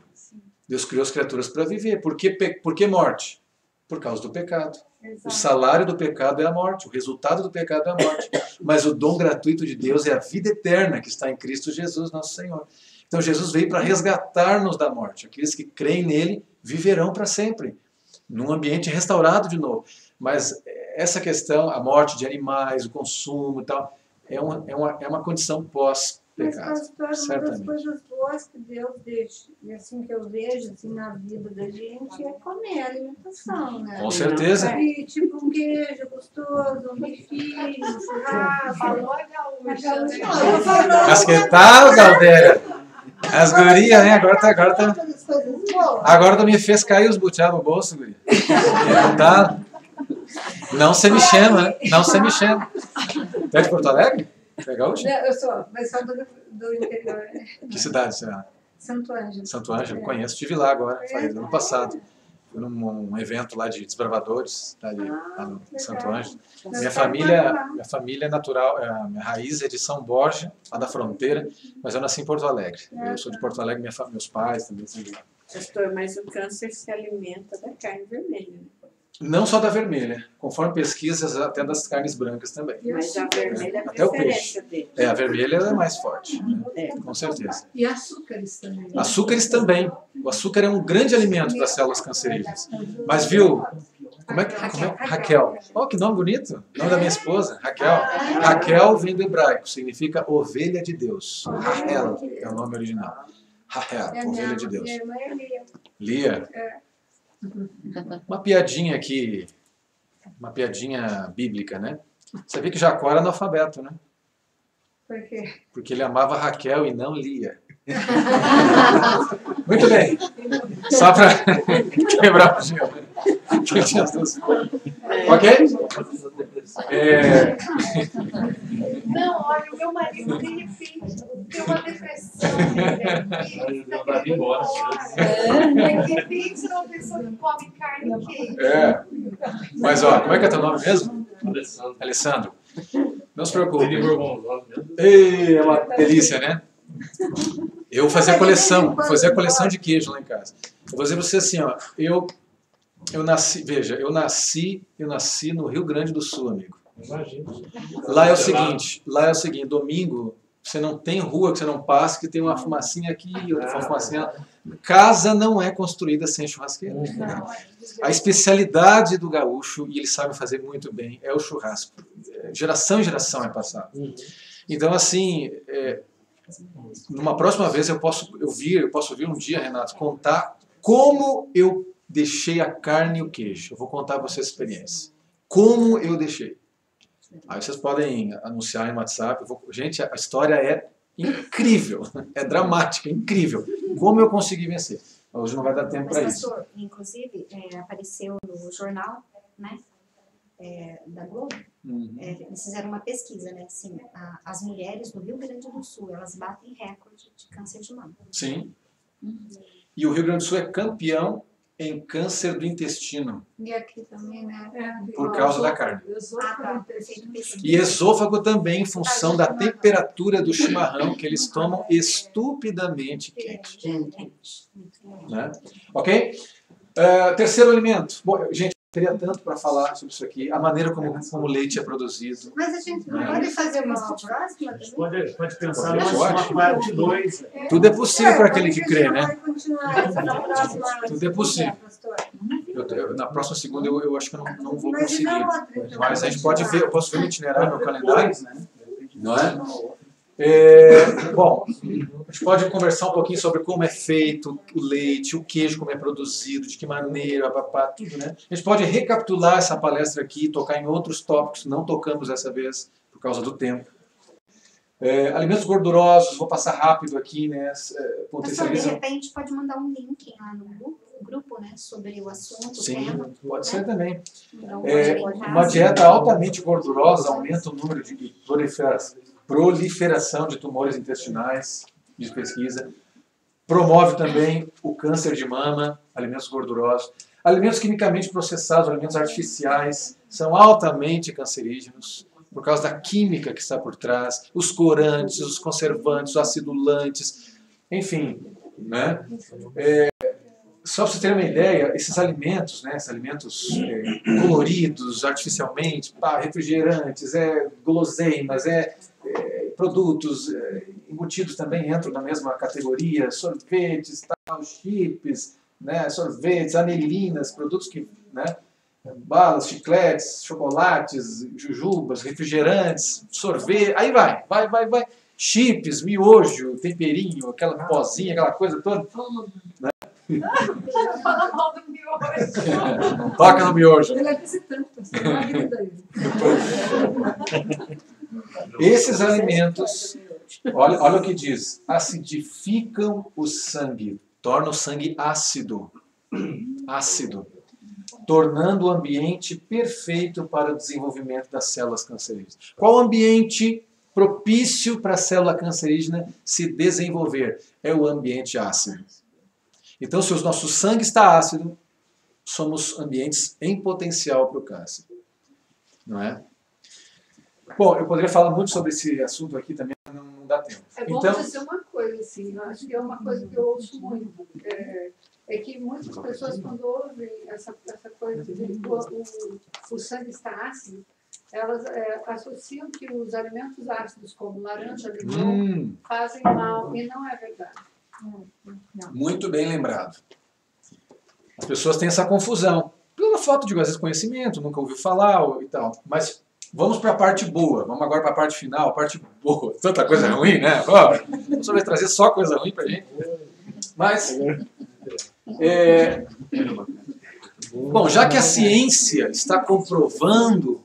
Deus criou as criaturas para viver. Por que morte? Por causa do pecado. O salário do pecado é a morte, o resultado do pecado é a morte. Mas o dom gratuito de Deus é a vida eterna que está em Cristo Jesus, nosso Senhor. Então Jesus veio para resgatar-nos da morte. Aqueles que creem nele viverão para sempre, num ambiente restaurado de novo. Mas essa questão, a morte de animais, o consumo e tal, é uma condição pós-pecado. Mas, pastor, uma das certamente. coisas boas que Deus deixa, e assim que eu vejo assim, na vida da gente, é comer, alimentação, né? Com certeza. E, tipo um queijo gostoso, um bifinho, um churrasco. Falou a gaúcha, né? Eu falo, Mas que tal, Galdéria? As gurias, né? Agora tu me fez cair os butiá no bolso, guria. Tá? Não se me chama, né? Não se me chama. Tu é de Porto Alegre? Tu é gaúcha? Eu sou, mas só do interior, né? Que cidade você é? Santo Ângelo. Santo Ângelo, conheço. Estive lá agora, faz ano passado. Fui num evento lá de desbravadores, lá no Santo Ângelo. Minha família é natural, minha raiz é de São Borja, lá da fronteira, mas eu nasci em Porto Alegre. Eu sou de Porto Alegre, meus pais também são de lá. Pastor, mas o câncer se alimenta da carne vermelha, né? Não só da vermelha, conforme pesquisas, até das carnes brancas também. Mas a vermelha é a Até o preferência dele. A vermelha é mais forte, né? Com certeza. E açúcares também. Açúcares também. O açúcar é um grande alimento para as células cancerígenas. Mas viu, como é que Raquel? Oh, que nome bonito. O nome da minha esposa, Raquel. Raquel vem do hebraico, significa ovelha de Deus. Rahel é o nome original. Rahel, ovelha de Deus. Minha irmã é Lia. Lia. Uma piadinha aqui, uma piadinha bíblica, né? Sabia que Jacó era analfabeto, né? Por quê? Porque ele amava Raquel e não Lia. Muito bem. Só para quebrar o gelo. Que tinha as duas. Ok? Não, olha, o meu marido de repente tem uma depressão. De repente é uma pessoa que come carne e queijo. Mas ó, como é que é teu nome mesmo? Alessandro. Não se preocupe. Ei, é uma delícia, né? Eu fazia coleção de queijo lá em casa. Eu vou dizer pra você assim, ó, eu nasci no Rio Grande do Sul, amigo. Lá é o seguinte, domingo, você não tem rua que você não passe, que tem uma fumacinha aqui, outra fumacinha lá. Casa não é construída sem churrasqueira. A especialidade do gaúcho, e eles sabem fazer muito bem, é o churrasco. Geração em geração é passado. Então, assim, numa próxima vez eu posso vir um dia, Renato, contar como eu deixei a carne e o queijo. Eu vou contar para vocês a experiência. Como eu deixei. Aí vocês podem anunciar em WhatsApp. Gente, a história é incrível. É dramática, é incrível. Como eu consegui vencer. Hoje não vai dar tempo para isso. Pastor, inclusive, apareceu no jornal, né, da Globo, eles fizeram uma pesquisa, né, assim, as mulheres do Rio Grande do Sul, elas batem recorde de câncer de mama. Sim. E o Rio Grande do Sul é campeão em câncer do intestino. E aqui também, né? Por causa da carne. Perfeito, pesquisa. E esôfago também, em função da temperatura do chimarrão que eles tomam estupidamente quente. Né? Ok? Terceiro alimento. Bom, gente, eu teria tanto para falar sobre isso aqui. A maneira como o leite é produzido. Mas a gente não pode fazer uma próxima também? Pode pensar numa parte 2. Tudo é possível para aquele que crê, né? Vai continuar essa na próxima. Tudo é possível. Pastor. Na próxima segunda eu acho que eu não vou Mas e conseguir. na outra, então? Mas a gente pode ver, eu posso ver o itinerário, meu calendário, não é? Bom, a gente pode conversar um pouquinho sobre como é feito o leite, o queijo, como é produzido, de que maneira, tudo, né? A gente pode recapitular essa palestra aqui, tocar em outros tópicos, não tocamos dessa vez por causa do tempo. Alimentos gordurosos, vou passar rápido aqui, né? Pastor, de Potencializam. repente pode mandar um link lá no grupo, né, sobre o assunto, o Sim, tema. pode ser também. Então, Uma dieta altamente gordurosa aumenta o número de proliferação de tumores intestinais, diz pesquisa. Promove também o câncer de mama, alimentos gordurosos. Alimentos quimicamente processados, alimentos artificiais, são altamente cancerígenos por causa da química que está por trás, os corantes, os conservantes, os acidulantes, enfim, né? Só para você ter uma ideia, esses alimentos, né, esses alimentos coloridos artificialmente, refrigerantes, guloseimas, produtos embutidos também entram na mesma categoria, sorvetes, chips, né, sorvetes, anilinas, produtos que, né, balas, chicletes, chocolates, jujubas, refrigerantes, sorvete, aí vai, chips, miojo, temperinho, aquela pozinha, aquela coisa toda, né? Fala mal do miojo. Não toca no miojo. Ele é visitante, não ajuda ele. Esses alimentos, olha o que diz, acidificam o sangue, tornam o sangue ácido, tornando o ambiente perfeito para o desenvolvimento das células cancerígenas. Qual o ambiente propício para a célula cancerígena se desenvolver? É o ambiente ácido. Então, se o nosso sangue está ácido, somos ambientes em potencial para o câncer. Não é? Bom, eu poderia falar muito sobre esse assunto aqui também, mas não dá tempo. É bom Então, dizer uma coisa, assim, eu acho que é uma coisa que eu ouço muito. É que muitas pessoas, quando ouvem essa coisa de que o sangue está ácido, elas associam que os alimentos ácidos, como laranja, limão, fazem mal, e não é verdade. Muito bem lembrado. As pessoas têm essa confusão. Pela falta de, às vezes, conhecimento, nunca ouviu falar e tal. Mas vamos para a parte boa. Vamos agora para a parte final, a parte boa. Tanta coisa ruim, né? Você vai trazer só coisa ruim para a gente. Mas, bom, já que a ciência está comprovando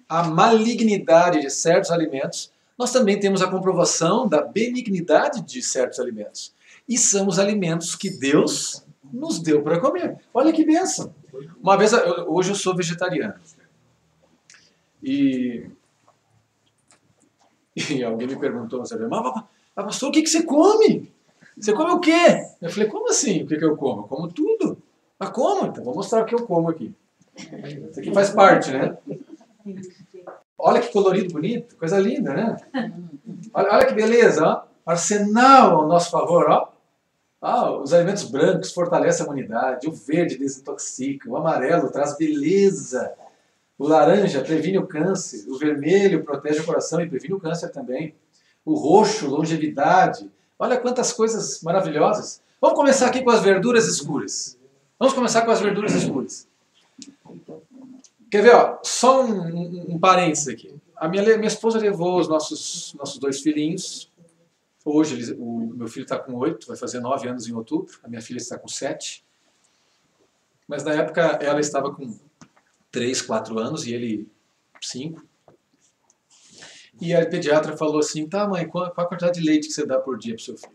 a malignidade de certos alimentos, nós também temos a comprovação da benignidade de certos alimentos. E são os alimentos que Deus nos deu para comer. Olha que bênção. Uma vez, hoje eu sou vegetariano. E alguém me perguntou, mas pastor, o que você come? Você come o quê? Eu falei, como assim? O que eu como? Eu como tudo. Mas como? Então vou mostrar o que eu como aqui. Isso aqui faz parte, né? Olha que colorido bonito, coisa linda, né? Olha que beleza, ó. Arsenal ao nosso favor, ó. Os alimentos brancos fortalecem a imunidade, o verde desintoxica, o amarelo traz beleza, o laranja previne o câncer, o vermelho protege o coração e previne o câncer também, o roxo, longevidade. Olha quantas coisas maravilhosas. Vamos começar aqui com as verduras escuras. Quer ver, ó, só um parênteses aqui. A minha esposa levou os nossos dois filhinhos. Hoje o meu filho está com 8, vai fazer 9 anos em outubro. A minha filha está com 7. Mas na época ela estava com 3, 4 anos e ele 5. E a pediatra falou assim, tá mãe, qual a quantidade de leite que você dá por dia para o seu filho?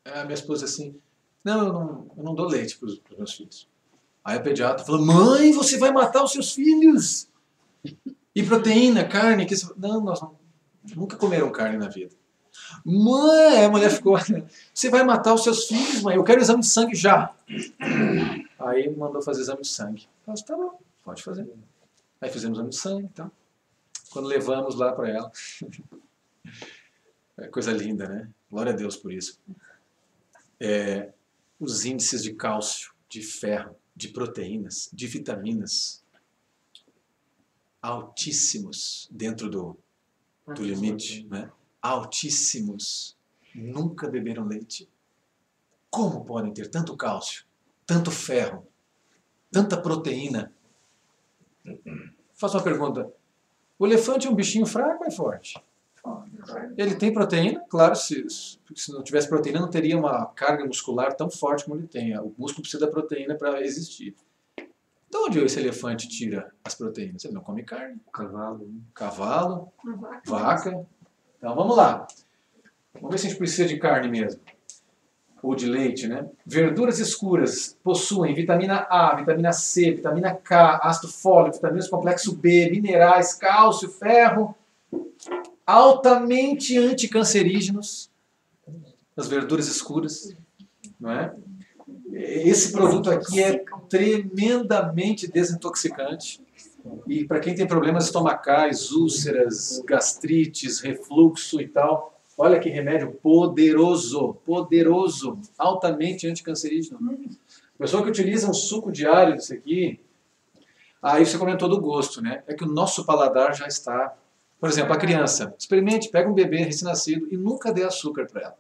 A minha esposa assim, não, eu não dou leite para os meus filhos. Aí a pediatra falou, mãe, você vai matar os seus filhos. E proteína, carne, não, nós nunca comeram carne na vida. Mãe, a mulher ficou, você vai matar os seus filhos, mãe, eu quero exame de sangue já. Aí mandou fazer exame de sangue. Eu falei, tá bom, pode fazer. Aí fizemos exame de sangue, então. Quando levamos lá para ela. É coisa linda, né? Glória a Deus por isso. Os índices de cálcio, de ferro, de proteínas, de vitaminas, altíssimos dentro do limite, né? Altíssimos. Nunca beberam leite. Como podem ter tanto cálcio, tanto ferro, tanta proteína? Faço uma pergunta. O elefante é um bichinho fraco ou é forte? Ele tem proteína? Claro, se não tivesse proteína não teria uma carga muscular tão forte como ele tem. O músculo precisa da proteína para existir. De onde esse elefante tira as proteínas? Ele não come carne. Cavalo, vaca. Então vamos lá. Vamos ver se a gente precisa de carne mesmo. Ou de leite, né? Verduras escuras possuem vitamina A, vitamina C, vitamina K, ácido fólico, vitaminas do complexo B, minerais, cálcio, ferro, altamente anticancerígenos, as verduras escuras, não é? Esse produto aqui é tremendamente desintoxicante. E para quem tem problemas estomacais, úlceras, gastrites, refluxo e tal, olha que remédio poderoso, poderoso, altamente anticancerígeno. A pessoa que utiliza um suco diário disso aqui, aí você comentou do gosto, né? É que o nosso paladar já está... Por exemplo, a criança, experimente, pega um bebê recém-nascido e nunca dê açúcar para ela.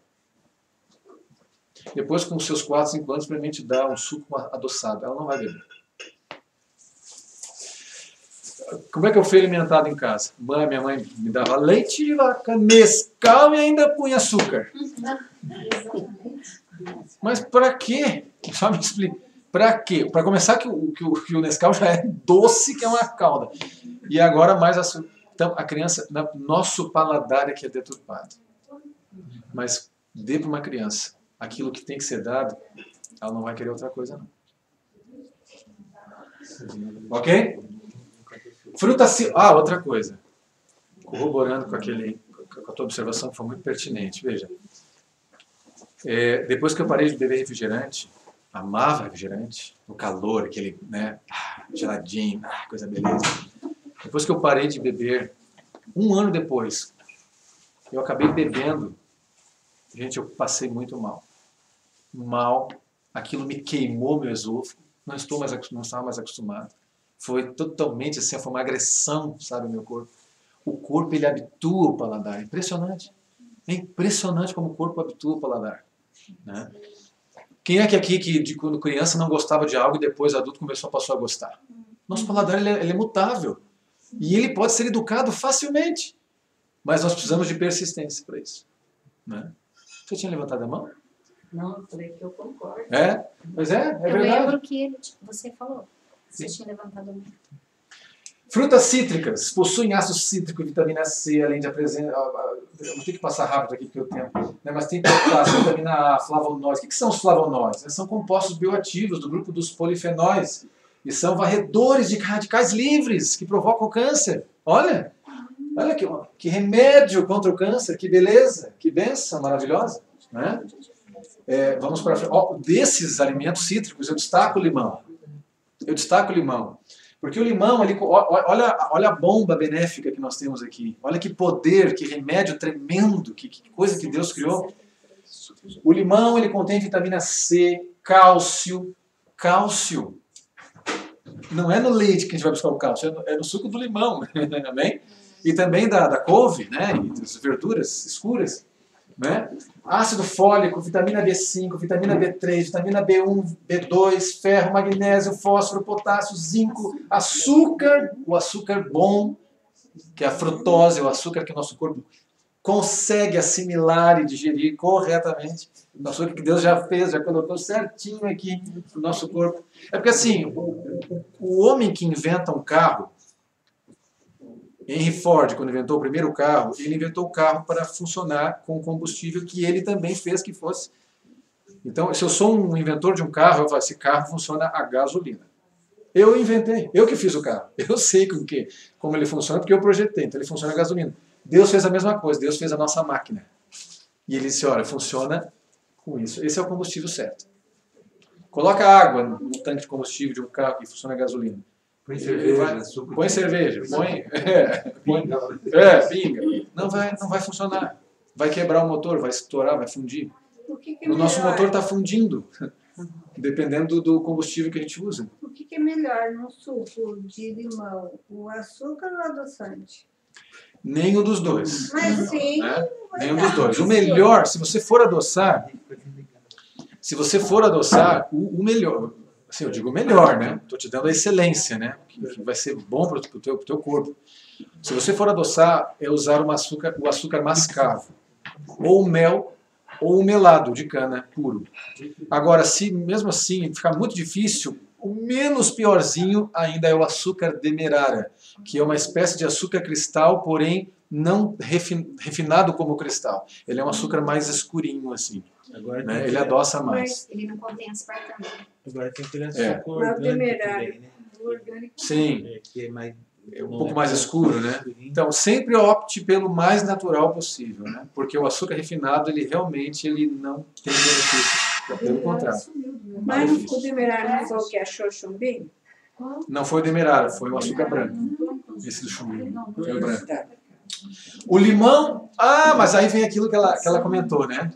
Depois, com os seus 4, 5 anos, experimente dar um suco adoçado. Ela não vai beber. Como é que eu fui alimentado em casa? Minha mãe me dava leite de vaca, Nescau e ainda punha açúcar. Mas para quê? Só me explica. Para quê? Para começar que o Nescau já é doce, que é uma calda. E agora mais açúcar. Então, a criança, nosso paladar é que é deturpado. Mas dê para uma criança aquilo que tem que ser dado, ela não vai querer outra coisa, não. Ok? Fruta... outra coisa. Corroborando com a tua observação, que foi muito pertinente. Veja, depois que eu parei de beber refrigerante, amava refrigerante, no calor, aquele, né, geladinho, coisa beleza. Depois que eu parei de beber, 1 ano depois, eu acabei bebendo. Gente, eu passei muito mal. Aquilo me queimou meu esôfago, não estava mais acostumado. Foi totalmente assim, foi uma agressão, sabe, ao meu corpo. O corpo, ele habitua o paladar. Impressionante. É impressionante como o corpo habitua o paladar. Né? Quem é que aqui, quando criança, não gostava de algo e depois adulto passou a gostar? Nosso paladar, ele é mutável. E ele pode ser educado facilmente. Mas nós precisamos de persistência para isso. Né? Você tinha levantado a mão? Não, eu falei que eu concordo. Pois é Eu verdade. lembro que você falou. Você tinha levantado a mão. Frutas cítricas possuem ácido cítrico e vitamina C, além de apresentar... Eu vou ter que passar rápido aqui porque eu tenho... Né, mas tem vitamina A, flavonoides. O que são os flavonoides? São compostos bioativos do grupo dos polifenóis. E são varredores de radicais livres que provocam câncer. Olha que remédio contra o câncer, que beleza, que bênção maravilhosa. Né? Vamos para frente. Desses alimentos cítricos, eu destaco o limão. Porque o limão, olha a bomba benéfica que nós temos aqui. Olha que poder, que remédio tremendo, que coisa que Deus criou. O limão, ele contém vitamina C, cálcio. Não é no leite que a gente vai buscar o cálcio, é no suco do limão. Amém? E também da couve, né? E das verduras escuras. Né? Ácido fólico, vitamina B5, vitamina B3, vitamina B1, B2, ferro, magnésio, fósforo, potássio, zinco, açúcar, o açúcar bom, que é a frutose, o açúcar que o nosso corpo consegue assimilar e digerir corretamente. O açúcar que Deus já fez, já colocou certinho aqui no nosso corpo. É porque assim, o homem que inventa um carro, Henry Ford, quando inventou o primeiro carro, ele inventou o carro para funcionar com combustível que ele também fez que fosse. Então, se eu sou um inventor de um carro, eu falo, esse carro funciona a gasolina. Eu inventei, eu que fiz o carro. Eu sei como ele funciona, porque eu projetei, então ele funciona a gasolina. Deus fez a mesma coisa, Deus fez a nossa máquina. E ele disse, olha, funciona com isso. Esse é o combustível certo. Coloca água no tanque de combustível de um carro que funciona a gasolina. Põe cerveja, suco. Põe cerveja, pinga. Não vai funcionar. Vai quebrar o motor, vai estourar, vai fundir. O nosso motor está fundindo, dependendo do combustível que a gente usa. O que é melhor no suco de limão, o açúcar ou o adoçante? Nenhum dos dois. Mas sim. Né? Nenhum dos dois. O melhor, se você for adoçar, o melhor... Assim, eu digo melhor, né? Estou te dando a excelência, né? Que vai ser bom para o teu corpo. Se você for adoçar, é usar o açúcar mascavo. Ou o mel, ou o melado de cana puro. Agora, se mesmo assim ficar muito difícil, o menos piorzinho ainda é o açúcar demerara, que é uma espécie de açúcar cristal, porém não refinado como cristal. Ele é um açúcar mais escurinho, assim. Agora, né? Ele adoça mais. Ele não contém aspartame. Agora tem aquele açúcar orgânico também, né? Sim. Que é mais... um pouco mais escuro, né? Então, sempre opte pelo mais natural possível, né? Porque o açúcar refinado, ele realmente não tem benefícios. Pelo contrário. Mas não ficou demerara, não foi o que achou chumbinho? Não foi o demerara, foi o açúcar branco. Esse do chumbinho. Foi o branco. O limão... Ah, mas aí vem aquilo que ela comentou, né?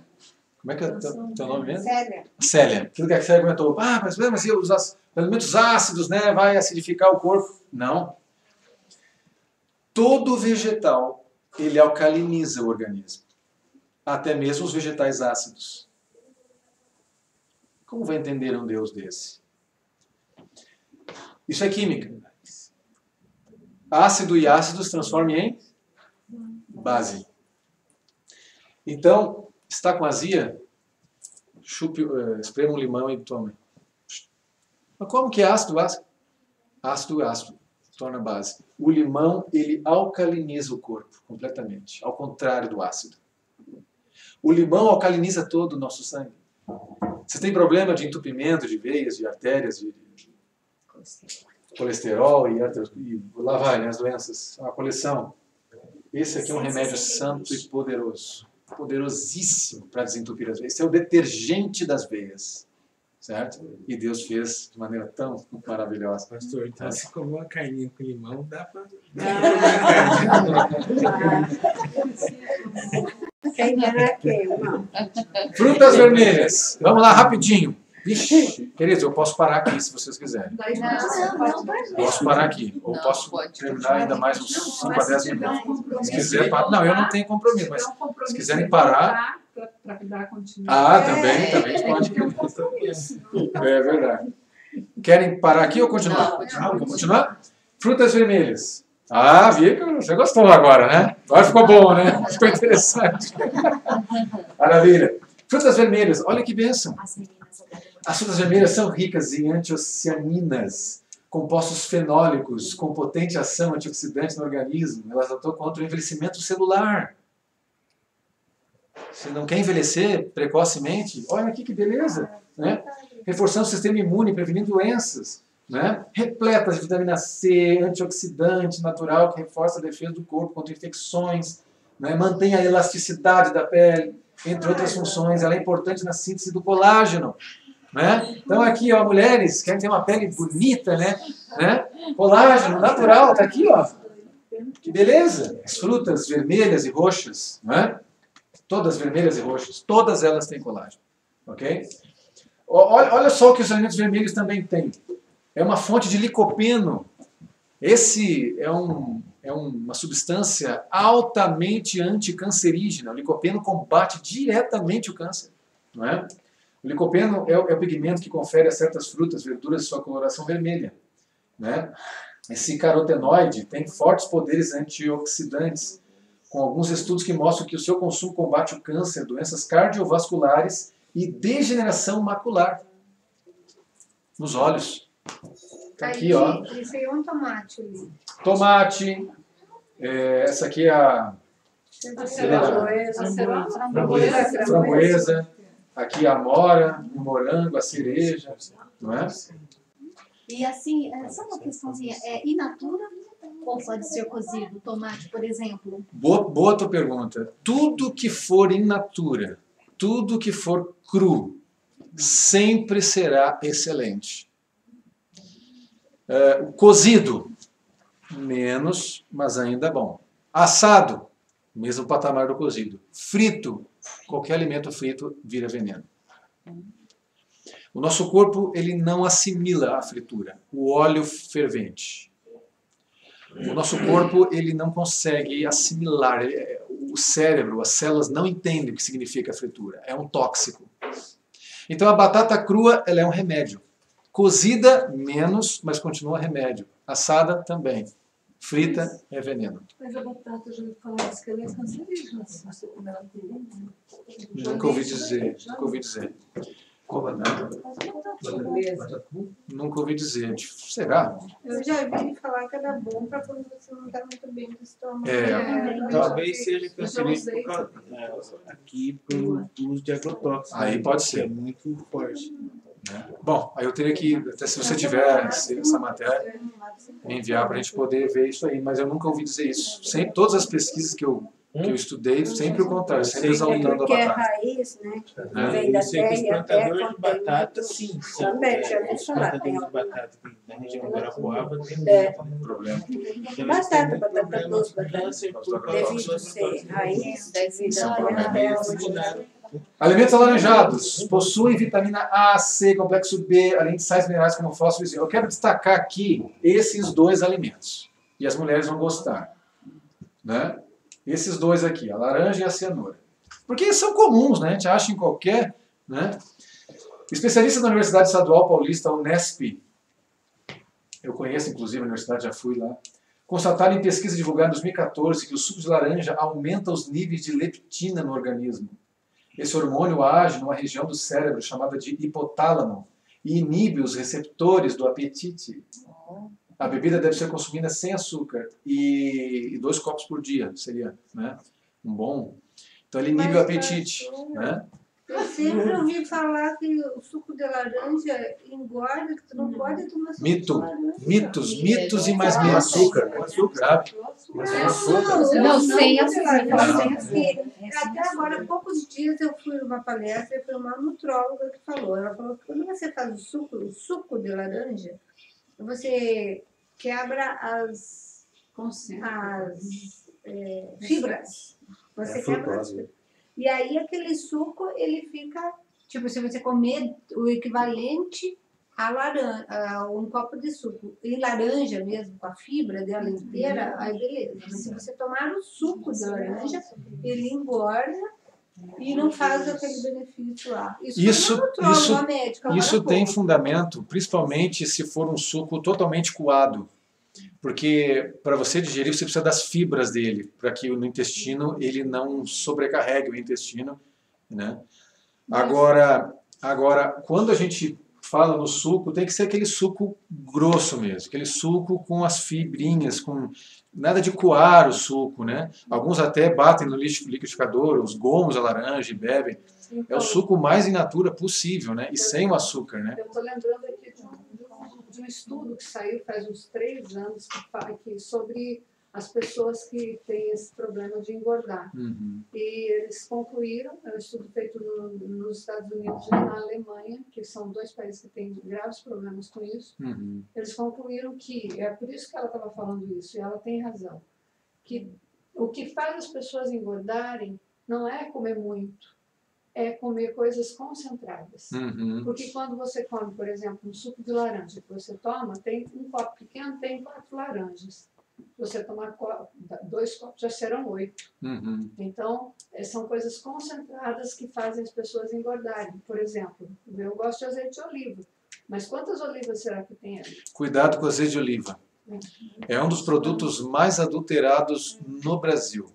Como é que é o teu nome mesmo? Célia. Célia. Aquilo que a Célia comentou. Ah, mas os alimentos ácidos, né? Vai acidificar o corpo. Não. Todo vegetal, ele alcaliniza o organismo. Até mesmo os vegetais ácidos. Como vai entender um Deus desse? Isso é química. Ácido e ácidos transformam em base. Então, está com azia? Esprema um limão e tome. Mas como que é ácido? Ácido torna base. O limão, ele alcaliniza o corpo completamente, ao contrário do ácido. O limão alcaliniza todo o nosso sangue. Você tem problema de entupimento de veias, de artérias, de colesterol e lá vai, né, as doenças, a coleção. Esse aqui é um remédio santo e poderoso. Poderosíssimo para desentupir as veias. Esse é o detergente das veias. Certo? E Deus fez de maneira tão maravilhosa. Pastor, então se comer uma carninha com limão, dá para... Frutas vermelhas. Vamos lá, rapidinho. Vixe, queridos, eu posso parar aqui se vocês quiserem. Posso parar aqui. Ou posso terminar ainda mais uns 5 a 10 minutos. Se quiser parar. Não, eu não tenho compromisso, mas se quiserem parar. Também pode. É verdade. Querem parar aqui ou continuar? Continuar? Frutas vermelhas. Ah, vi que você gostou agora, né? Agora ficou bom, né? Ficou interessante. Maravilha. Frutas vermelhas, olha que bênção. As frutas vermelhas são ricas em antocianinas, compostos fenólicos, com potente ação antioxidante no organismo. Elas atuam contra o envelhecimento celular. Se não quer envelhecer precocemente, olha aqui que beleza. Né? Reforçando o sistema imune, prevenindo doenças. Né? Repletas de vitamina C, antioxidante natural, que reforça a defesa do corpo contra infecções, né? Mantém a elasticidade da pele, entre outras funções. Ela é importante na síntese do colágeno. Né? Então aqui, ó, mulheres querem ter uma pele bonita, né? Colágeno natural, tá aqui, ó. Que beleza! As frutas vermelhas e roxas, né? Todas vermelhas e roxas, todas elas têm colágeno, ok? Olha só o que os alimentos vermelhos também têm. É uma fonte de licopeno. Esse é uma substância altamente anticancerígena. O licopeno combate diretamente o câncer, não é? O licopeno é o pigmento que confere a certas frutas, verduras sua coloração vermelha. Né? Esse carotenoide tem fortes poderes antioxidantes, com alguns estudos que mostram que o seu consumo combate o câncer, doenças cardiovasculares e degeneração macular nos olhos. Tá aqui, ó. Isso aí é um tomate ali. Tomate. Essa aqui é a framboesa. Aqui a amora, o morango, a cereja, não é? E assim, só uma questãozinha, é in natura ou pode ser cozido? Tomate, por exemplo? Boa tua pergunta. Tudo que for in natura, tudo que for cru, sempre será excelente. Cozido, menos, mas ainda bom. Assado, mesmo patamar do cozido. Frito, qualquer alimento frito vira veneno. O nosso corpo ele não assimila a fritura, o óleo fervente. O nosso corpo ele não consegue assimilar, o cérebro, as células não entendem o que significa a fritura, é um tóxico. Então a batata crua ela é um remédio. Cozida, menos, mas continua remédio. Assada, também. Frita é veneno. Mas a batata, já ouvi falar isso, que ela é cancerígena, se você comer ela crua. Nunca ouvi dizer. Qual batata? Nunca ouvi dizer. Será? Eu já ouvi falar que era bom para quando você não está muito bem do estômago. Talvez seja cancerígeno aqui pelo uso de agrotóxicos. Aí pode ser. É muito forte. Bom, aí eu teria que, até se você tiver essa matéria, me enviar para a gente poder ver isso aí, mas eu nunca ouvi dizer isso. Sempre, todas as pesquisas que eu que eu estudei sempre o contrário, sempre exaltando a Porque é batata. raiz, né? É. Vem da Eu sei que terra os e a terra plantadores de contém batata, muito. sim. Também, já ouvi Os falar. Tem plantadores de batata aqui da região do Guarapuava tem É. Problema. Batata, batata doce, batata câncer por devido causa ser raiz, devido São à terra, mudaram. Alimentos alaranjados possuem vitamina A, C, complexo B, além de sais minerais como fósforo e zinco. Eu quero destacar aqui esses dois alimentos. E as mulheres vão gostar. Né? Esses dois aqui, a laranja e a cenoura. Porque eles são comuns, né? A gente acha em qualquer... Né? Especialistas da Universidade Estadual Paulista, Unesp, eu conheço inclusive a universidade, já fui lá, constataram em pesquisa divulgada em 2014 que o suco de laranja aumenta os níveis de leptina no organismo. Esse hormônio age numa região do cérebro chamada de hipotálamo e inibe os receptores do apetite. A bebida deve ser consumida sem açúcar e 2 copos por dia seria, né, um bom. Então ele inibe o apetite. Né? Eu sempre ouvi falar que o suco de laranja engorda, que tu não pode tomar suco Mito. de laranja. Mitos e mais mitos. Açúcar, sabe? Não, sem açúcar. Até agora, há poucos dias eu fui numa palestra e foi uma nutróloga que falou. Ela falou que quando você faz o suco de laranja, você quebra as fibras. Você quebra as fibras. E aí aquele suco, ele fica, tipo, se você comer o equivalente a laranja, a um copo de suco, e laranja mesmo, com a fibra dela inteira, aí beleza. Mas se você tomar o suco de laranja, ele engorda e não faz aquele benefício lá. Isso tem fundamento, principalmente se for um suco totalmente coado. Porque para você digerir, você precisa das fibras dele, para que no intestino ele não sobrecarregue o intestino. Né? Agora, quando a gente fala no suco, tem que ser aquele suco grosso mesmo, aquele suco com as fibrinhas, com nada de coar o suco. Né? Alguns até batem no liquidificador, os gomos a laranja e bebem. Então, é o suco mais in natura possível, né? E sem o açúcar. Né? Eu estou lembrando aqui de um estudo que saiu faz uns 3 anos que sobre as pessoas que têm esse problema de engordar. E eles concluíram, é um estudo feito nos Estados Unidos e na Alemanha, que são 2 países que têm graves problemas com isso. Eles concluíram que, é por isso que ela estava falando isso, e ela tem razão, que o que faz as pessoas engordarem não é comer muito, é comer coisas concentradas. Porque quando você come, por exemplo, um suco de laranja que você toma, tem um copo pequeno, tem 4 laranjas. Se você tomar 2 copos, já serão 8. Então, são coisas concentradas que fazem as pessoas engordarem. Por exemplo, eu gosto de azeite de oliva, mas quantas olivas será que tem ali? Cuidado com o azeite de oliva. É um dos produtos mais adulterados no Brasil.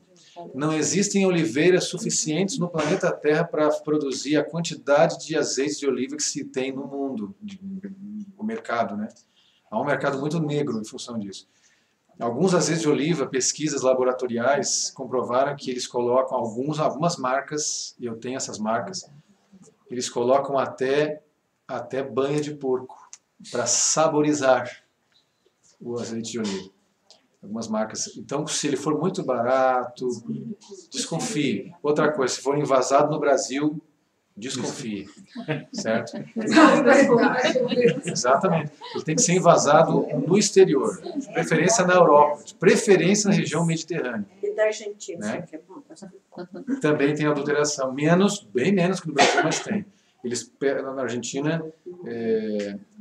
Não existem oliveiras suficientes no planeta Terra para produzir a quantidade de azeite de oliva que se tem no mundo, o mercado, né? Há um mercado muito negro em função disso. Alguns azeites de oliva, pesquisas laboratoriais comprovaram que eles colocam algumas marcas, e eu tenho essas marcas, eles colocam até banha de porco para saborizar o azeite de oliva. Algumas marcas. Então, se ele for muito barato, desconfie. Outra coisa, se for envasado no Brasil, desconfie. Certo? Exatamente. Ele tem que ser envasado no exterior. De preferência na Europa. De preferência na região mediterrânea. E da Argentina, né? que é bom. Também tem adulteração. Bem menos que no Brasil, mas tem. Eles, na Argentina,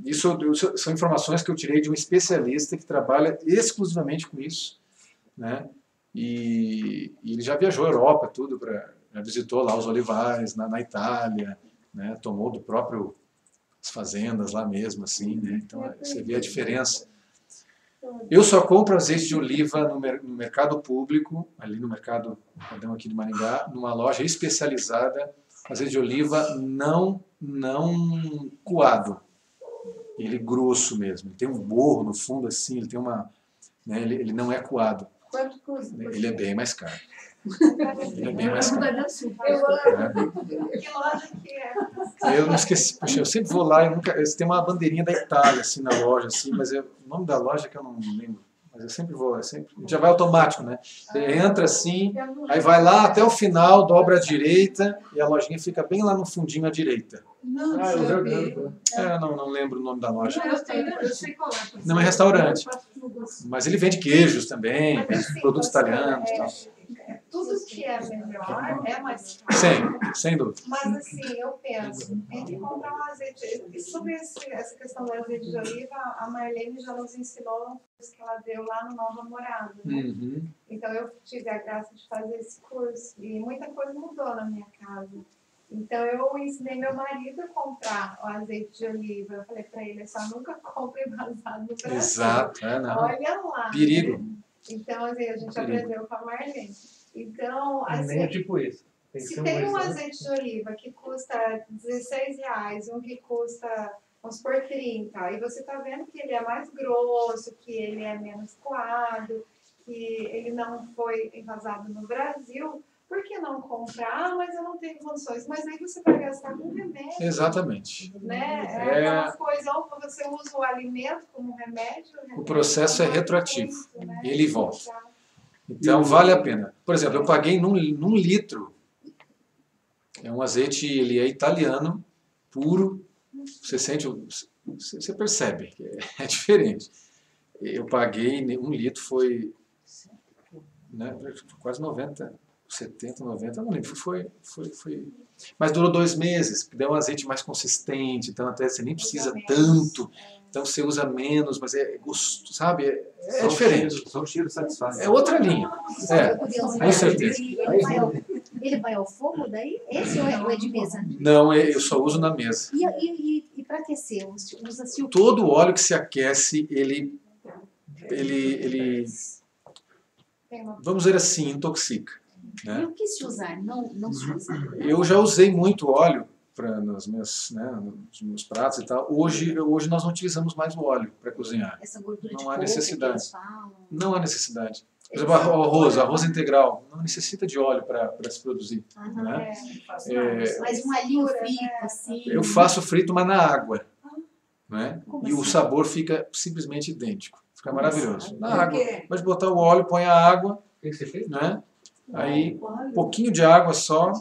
isso são informações que eu tirei de um especialista que trabalha exclusivamente com isso, né? E ele já viajou a Europa, tudo, já visitou lá os olivares na Itália, né? Tomou do próprio as fazendas lá mesmo, assim, né? Então você vê a diferença. Eu só compro azeite de oliva no mercado público, ali no mercado padrão aqui de Maringá, numa loja especializada. Azeite de oliva não coado, ele grosso mesmo, ele tem um borro no fundo assim, ele tem uma, né, ele não é coado. Quanto custa? Ele é bem mais caro. Ele é bem mais caro. Eu vou lá. Que loja que é? Eu não esqueci, poxa, eu sempre vou lá, tem uma bandeirinha da Itália assim na loja, assim, mas o nome da loja que eu não lembro Mas eu sempre vou, já vai automático, né? Você entra assim, aí vai lá até o final, dobra à direita e a lojinha fica bem lá no fundinho à direita. Não, Não lembro o nome da loja. eu sei qual é. Não é restaurante. Mas ele vende queijos também, vende produtos italianos e tal. Tudo que é melhor é mais caro. Sem dúvida. Mas assim, eu penso, entre comprar um azeite. E sobre essa questão do azeite de oliva, a Marlene já nos ensinou um curso que ela deu lá no Nova Morada. Né? Uhum. Então eu tive a graça de fazer esse curso. E muita coisa mudou na minha casa. Então eu ensinei meu marido a comprar o azeite de oliva. Eu falei para ele, só nunca compre envasado no Brasil. Exato, não. Olha lá. Perigo. Né? Então, assim, a gente aprendeu com a Marlene. Então, assim, Nem tipo isso. se tem um azeite de oliva que custa R$16, um que custa, vamos supor, 30, e você está vendo que ele é mais grosso, que ele é menos coado, que ele não foi envasado no Brasil, por que não comprar? Mas eu não tenho condições. Mas aí você vai gastar com remédio. Exatamente. Né? É aquela coisa, ou você usa o alimento como remédio. O processo é retroativo. Muito, né? Ele volta. Então, vale a pena. Por exemplo, eu paguei num litro. É um azeite, ele é italiano, puro. Você sente, você percebe que é diferente. Eu paguei, 1 litro foi, né, quase 90, 70, 90, não lembro. Foi. Mas durou 2 meses, porque deu um azeite mais consistente, então até você nem precisa tanto. Então você usa menos, mas é gosto, sabe? É diferente. Só o cheiro satisfaz. É outra linha. Com certeza. Ele vai ao fogo daí? Esse ou é de mesa? Não, eu só uso na mesa. E para aquecer? Usa-se o quê? Todo óleo que se aquece, ele vamos dizer assim, intoxica. Né? E o que se usar? Não se usa. Eu já usei muito óleo nos meus pratos e tal. Hoje nós não utilizamos mais o óleo para cozinhar. Essa gordura não de há coco necessidade. que eles falam. Não há necessidade. Por exemplo, arroz integral, não necessita de óleo para se produzir. Né? Mas um alhinho frito, assim. Eu faço frito, mas na água. Né? E o sabor fica simplesmente idêntico. Fica maravilhoso. Na água. Pode botar o óleo, põe a água. Né? Aí, um pouquinho de água só.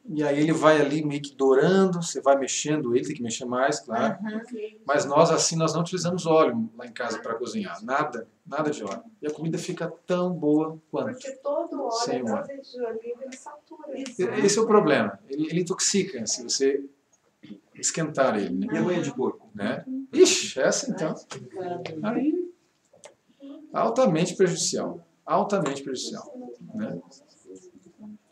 E aí ele vai ali meio que dourando, você vai mexendo ele, tem que mexer mais, claro. Mas nós não utilizamos óleo lá em casa para cozinhar. Nada de óleo. E a comida fica tão boa quanto. Porque todo óleo, óleo. azeite de oliva, ele satura. Esse é o problema. Ele intoxica se você esquentar ele. Né? E a banha de porco? Né? Ixi, essa então. Aí, altamente prejudicial. Altamente prejudicial. Né?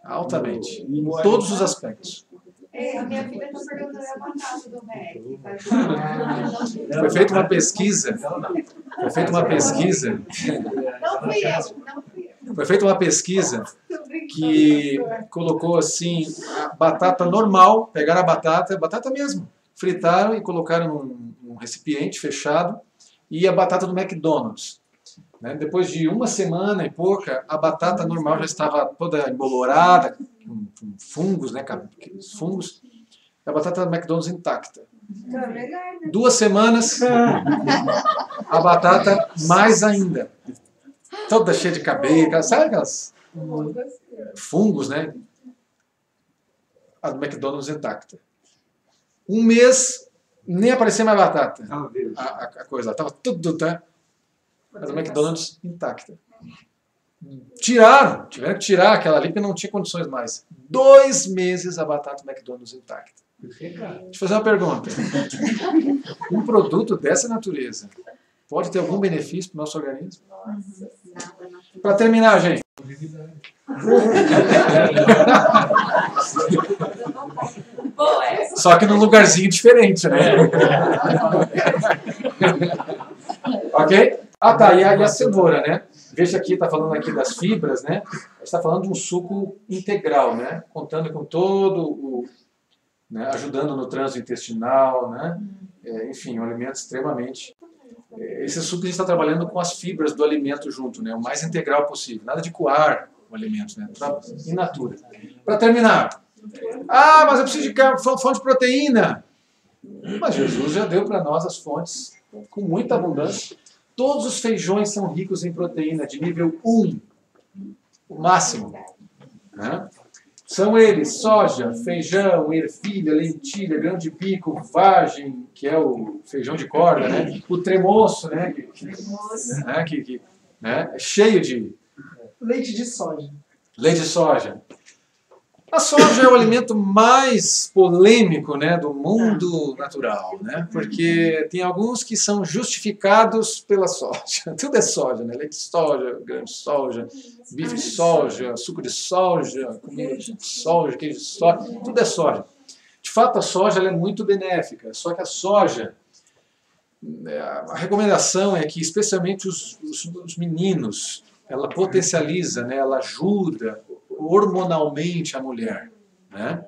Altamente. Em todos os aspectos. A minha filha está perguntando a batata do REC. Foi feita uma pesquisa. Não fui eu. Foi feita uma pesquisa que colocou assim a batata normal, pegaram a batata mesmo, fritaram e colocaram num recipiente fechado, e a batata do McDonald's. Né? Depois de 1 semana e pouca, a batata normal já estava toda embolorada, com fungos, né? Fungos, a batata do McDonald's intacta. 2 semanas, a batata mais ainda, toda cheia de cabelo, sabe aquelas fungos, né? A do McDonald's intacta. 1 mês, nem aparecia mais batata. A coisa, estava tudo, tá? A do McDonald's intacta. Tiveram que tirar aquela ali porque não tinha condições mais. 2 meses a batata do McDonald's intacta. Deixa eu fazer uma pergunta. Um produto dessa natureza pode ter algum benefício para o nosso organismo? Para terminar, gente. Só que num lugarzinho diferente, né? Ok? Ah, tá. E a cenoura, né? Veja aqui, está falando aqui das fibras, né? Está falando de um suco integral, né? Contando com todo o... Né? Ajudando no trânsito intestinal, né? Enfim, um alimento extremamente... Esse suco a gente está trabalhando com as fibras do alimento junto, né? O mais integral possível. Nada de coar o alimento, né? In natura. Para terminar. Ah, mas eu preciso de fonte de proteína. Mas Jesus já deu para nós as fontes com muita abundância. Todos os feijões são ricos em proteína de nível 1, o máximo. Né? São eles: soja, feijão, ervilha, lentilha, grão de bico, vagem, que é o feijão de corda, né? O tremoço, né? É cheio de leite de soja. Leite de soja. A soja é o alimento mais polêmico, né, do mundo natural, né? Porque tem alguns que são justificados pela soja. Tudo é soja, né? Leite de soja, grão de soja, bife de soja, suco de soja, comida de soja, queijo de soja, tudo é soja. De fato, a soja ela é muito benéfica, só que a soja, a recomendação é que, especialmente os meninos, ela potencializa, né, ela ajuda hormonalmente a mulher, né?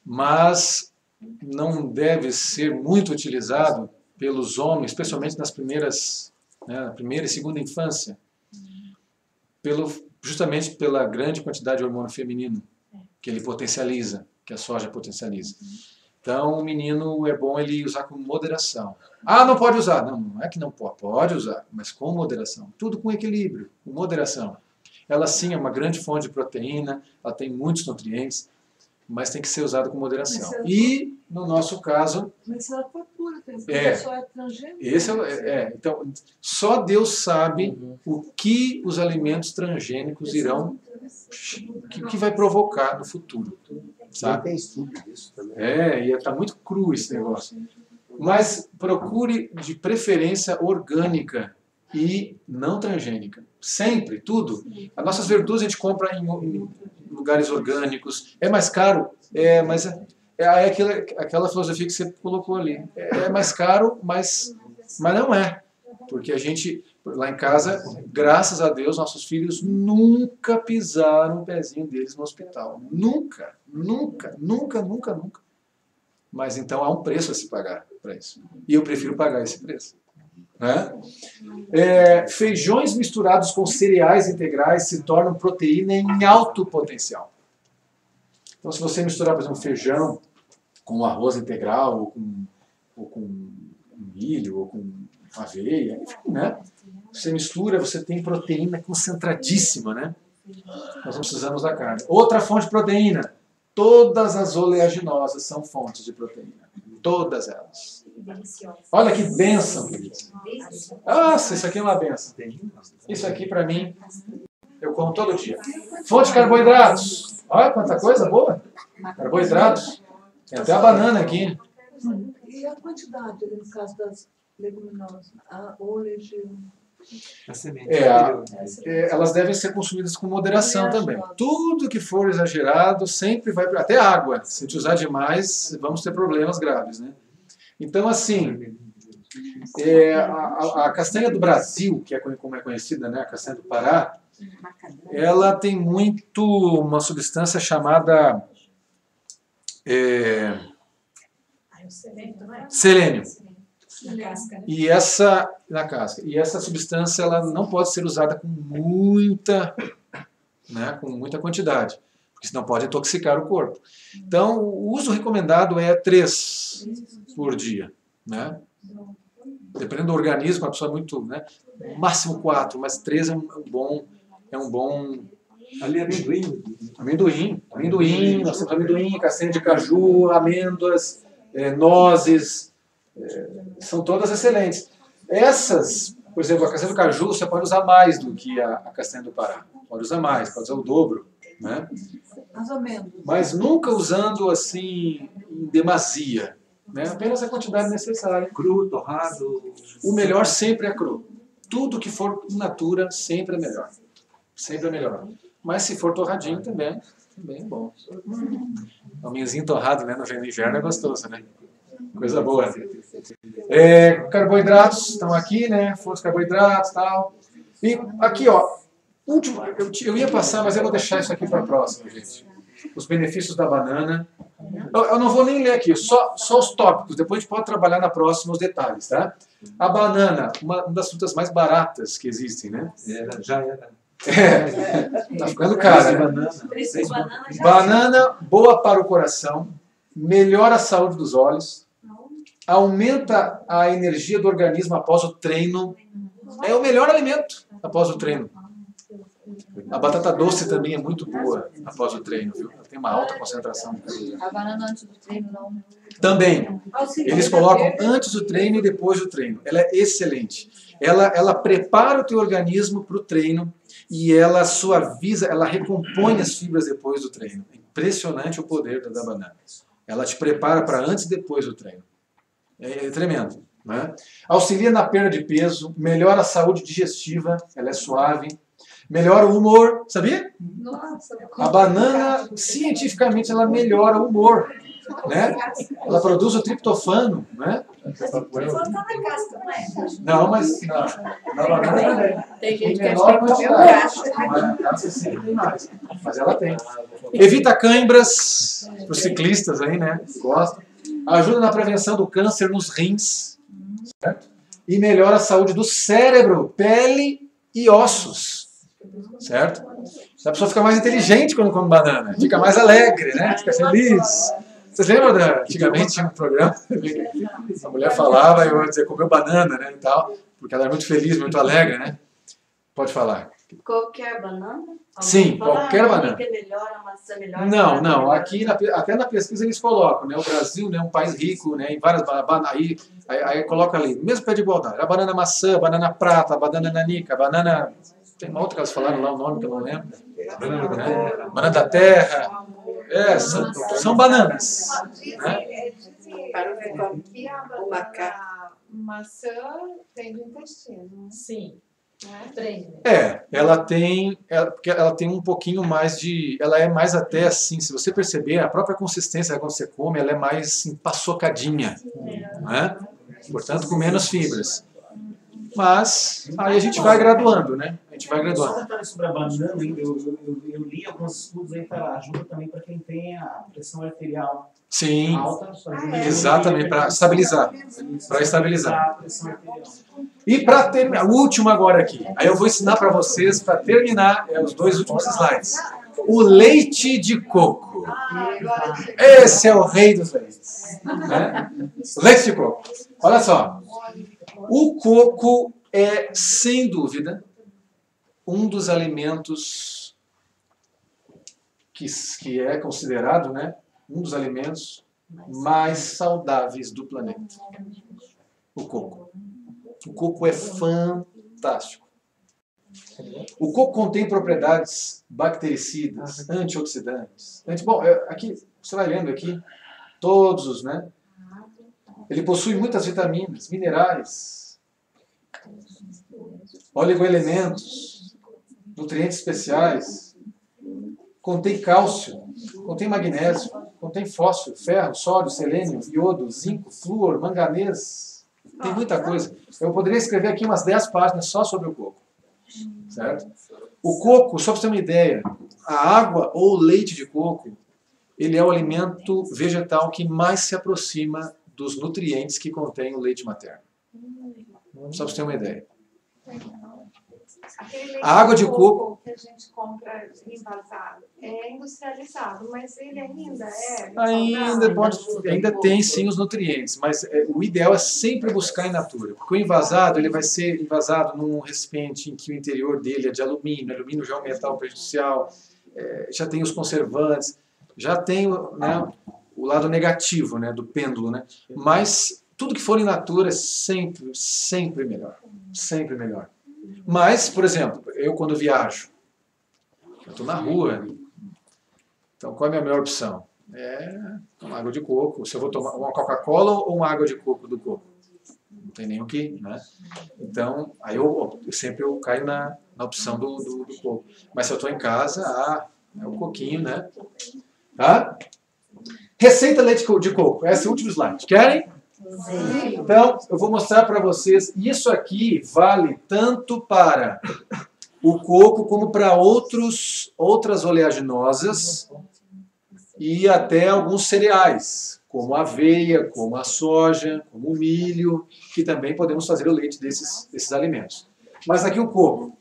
Mas não deve ser muito utilizado pelos homens, especialmente nas primeiras, né, na primeira e segunda infância, justamente pela grande quantidade de hormônio feminino que ele potencializa, que a soja potencializa. Então, o menino é bom ele usar com moderação. Ah, não pode usar. Não é que não pode. Pode usar, mas com moderação. Tudo com equilíbrio, com moderação. Ela sim é uma grande fonte de proteína, ela tem muitos nutrientes, mas tem que ser usada com moderação. E, no nosso caso... Mas se ela for pura, só é transgênico. Então, só Deus sabe o que os alimentos transgênicos irão... que vai provocar no futuro. Sabe? Tem estudo disso também. E está muito cru esse negócio. Mas procure, de preferência, orgânica e não transgênica. Sempre, tudo. As nossas verduras a gente compra em lugares orgânicos. É mais caro? Mas aquela filosofia que você colocou ali. É mais caro, mas não é. Porque a gente, lá em casa, graças a Deus, nossos filhos nunca pisaram o pezinho deles no hospital. Nunca, nunca, nunca, nunca, nunca. Mas então há um preço a se pagar para isso. E eu prefiro pagar esse preço. Né? Feijões misturados com cereais integrais se tornam proteína em alto potencial. Então, se você misturar, por exemplo, feijão com arroz integral, ou com milho, ou com aveia, enfim, né? Você mistura, você tem proteína concentradíssima, né? Nós não precisamos da carne. Outra fonte de proteína. Todas as oleaginosas são fontes de proteína. Todas elas. Olha que bênção, queridos. Nossa, isso aqui é uma bênção. Isso aqui, para mim, eu como todo dia. Fonte de carboidratos. Olha quanta coisa boa. Carboidratos. Tem até a banana aqui. E a quantidade, no caso das leguminosas? A oleaginosa. Elas devem ser consumidas com moderação também. Tudo que for exagerado sempre vai... Até água. Se a gente usar demais, vamos ter problemas graves, né? Então, assim, a castanha do Brasil, que é como é conhecida, né, a castanha do Pará, ela tem muito uma substância chamada selênio. E essa na casca. E essa substância ela não pode ser usada com muita quantidade, porque senão pode intoxicar o corpo. Então, o uso recomendado é 3 por dia, né? Dependendo do organismo, a pessoa é muito, né? Máximo 4, mas 3 é um bom. Ali é amendoim. Amendoim, nós temos amendoim, castanha de caju, amêndoas, nozes. São todas excelentes. Essas, por exemplo, a castanha do caju, você pode usar mais do que a castanha do Pará. Pode usar mais, pode usar o dobro. Né? As amêndoas. Mas nunca usando assim em demasia. Né? Apenas a quantidade necessária. Cru, torrado. O melhor sempre é cru. Tudo que for in natura sempre é melhor. Sempre é melhor. Mas se for torradinho também é bom. O minhozinho torrado, né, no inverno é gostoso, né? Coisa boa. Carboidratos estão aqui, né? Fontes de carboidratos e tal. E aqui, ó. Último, eu ia passar, mas eu vou deixar isso aqui para a próxima, gente. Os benefícios da banana. Eu não vou nem ler aqui, só os tópicos. Depois a gente pode trabalhar na próxima os detalhes, tá? A banana, uma das frutas mais baratas que existem, né? Já era. Tá ficando caro, né? Banana, boa para o coração, melhora a saúde dos olhos, aumenta a energia do organismo após o treino, É o melhor alimento após o treino. A batata doce também é muito boa após o treino, viu? Ela tem uma alta concentração de caloria. A banana antes do treino não. Também. Eles colocam antes do treino e depois do treino. Ela é excelente. Ela prepara o teu organismo para o treino e ela suaviza, ela recompõe as fibras depois do treino. É impressionante o poder da banana. Ela te prepara para antes e depois do treino. É tremendo. Né? Auxilia na perda de peso, melhora a saúde digestiva, ela é suave, melhora o humor, sabia? Nossa, A banana, cientificamente, ela melhora o humor. Né? Ela produz o triptofano, né? Não, mas na banana Tem gente que tem acha que menor comeu quantidade. casca. Mas a casca sempre tem mais. Mas ela tem. Evita cãibras, para os ciclistas aí, né? Que gostam. Ajuda na prevenção do câncer nos rins. Certo? E melhora a saúde do cérebro, pele e ossos. Certo? A pessoa fica mais inteligente quando come banana. Fica mais alegre, né? Fica feliz. Vocês lembram antigamente tinha um programa, a mulher falava e eu ia dizer, comeu banana, né, e tal, porque ela era muito feliz, muito alegre, né? Pode falar. Qualquer banana? Sim, qualquer banana. Melhora, maçã melhora. Não, aqui até na pesquisa eles colocam, né, o Brasil é um país rico, né, em várias bananas, aí coloca ali, mesmo pé de igualdade, a banana maçã, a banana prata, a banana nanica, a banana, tem uma outra que elas falaram lá, o nome que eu não lembro, banana da terra. São bananas. Né? Que a banana maçã tem do intestino. Sim. Porque ela tem um pouquinho mais de... Ela é mais até assim, se você perceber, a própria consistência quando você come, ela é mais assim, paçocadinha. Né? Portanto, com menos fibras. Mas aí a gente vai graduando, né? A gente vai graduando. Só detalhe sobre a banana, eu li alguns estudos aí que ela ajuda também para quem tem a pressão arterial Sim, alta. exatamente, para estabilizar. Para estabilizar. A pressão arterial. E para terminar, o último agora aqui. Aí eu vou ensinar para vocês, para terminar, os dois últimos slides. O leite de coco. Esse é o rei dos leites. Né? O leite de coco. Olha só. O coco é, sem dúvida, um dos alimentos que é considerado, né, um dos alimentos mais saudáveis do planeta. O coco. O coco é fantástico. O coco contém propriedades bactericidas, antioxidantes. Bom, aqui, você vai lendo aqui, todos os, né? Ele possui muitas vitaminas, minerais, oligoelementos, nutrientes especiais, contém cálcio, contém magnésio, contém fósforo, ferro, sódio, selênio, iodo, zinco, flúor, manganês, tem muita coisa. Eu poderia escrever aqui umas 10 páginas só sobre o coco. Certo? O coco, só para você ter uma ideia, a água ou o leite de coco, ele é o alimento vegetal que mais se aproxima dos nutrientes que contém o leite materno. Só para você ter uma ideia. A água de coco que a gente compra envasado é industrializado, mas ele ainda é ainda tem sim os nutrientes, mas o ideal é sempre buscar em natura, porque o envasado ele vai ser envasado num recipiente em que o interior dele é de alumínio, alumínio já é um metal prejudicial, já tem os conservantes, já tem, né, o lado negativo, né, do pêndulo, né, mas tudo que for em natura é sempre melhor, sempre melhor. Mas, por exemplo, eu quando viajo, eu estou na rua, então qual é a minha melhor opção? É uma água de coco. Se eu vou tomar uma Coca-Cola ou uma água de coco do coco? Não tem nem o que, né? Então, aí eu sempre caio na opção do coco. Mas se eu estou em casa, é o coquinho, né? Tá? Receita leite de coco. Esse é o último slide. Querem? Sim. Então, eu vou mostrar para vocês. Isso aqui vale tanto para o coco como para outras oleaginosas e até alguns cereais, como a aveia, como a soja, como o milho, que também podemos fazer o leite desses alimentos. Mas aqui o coco.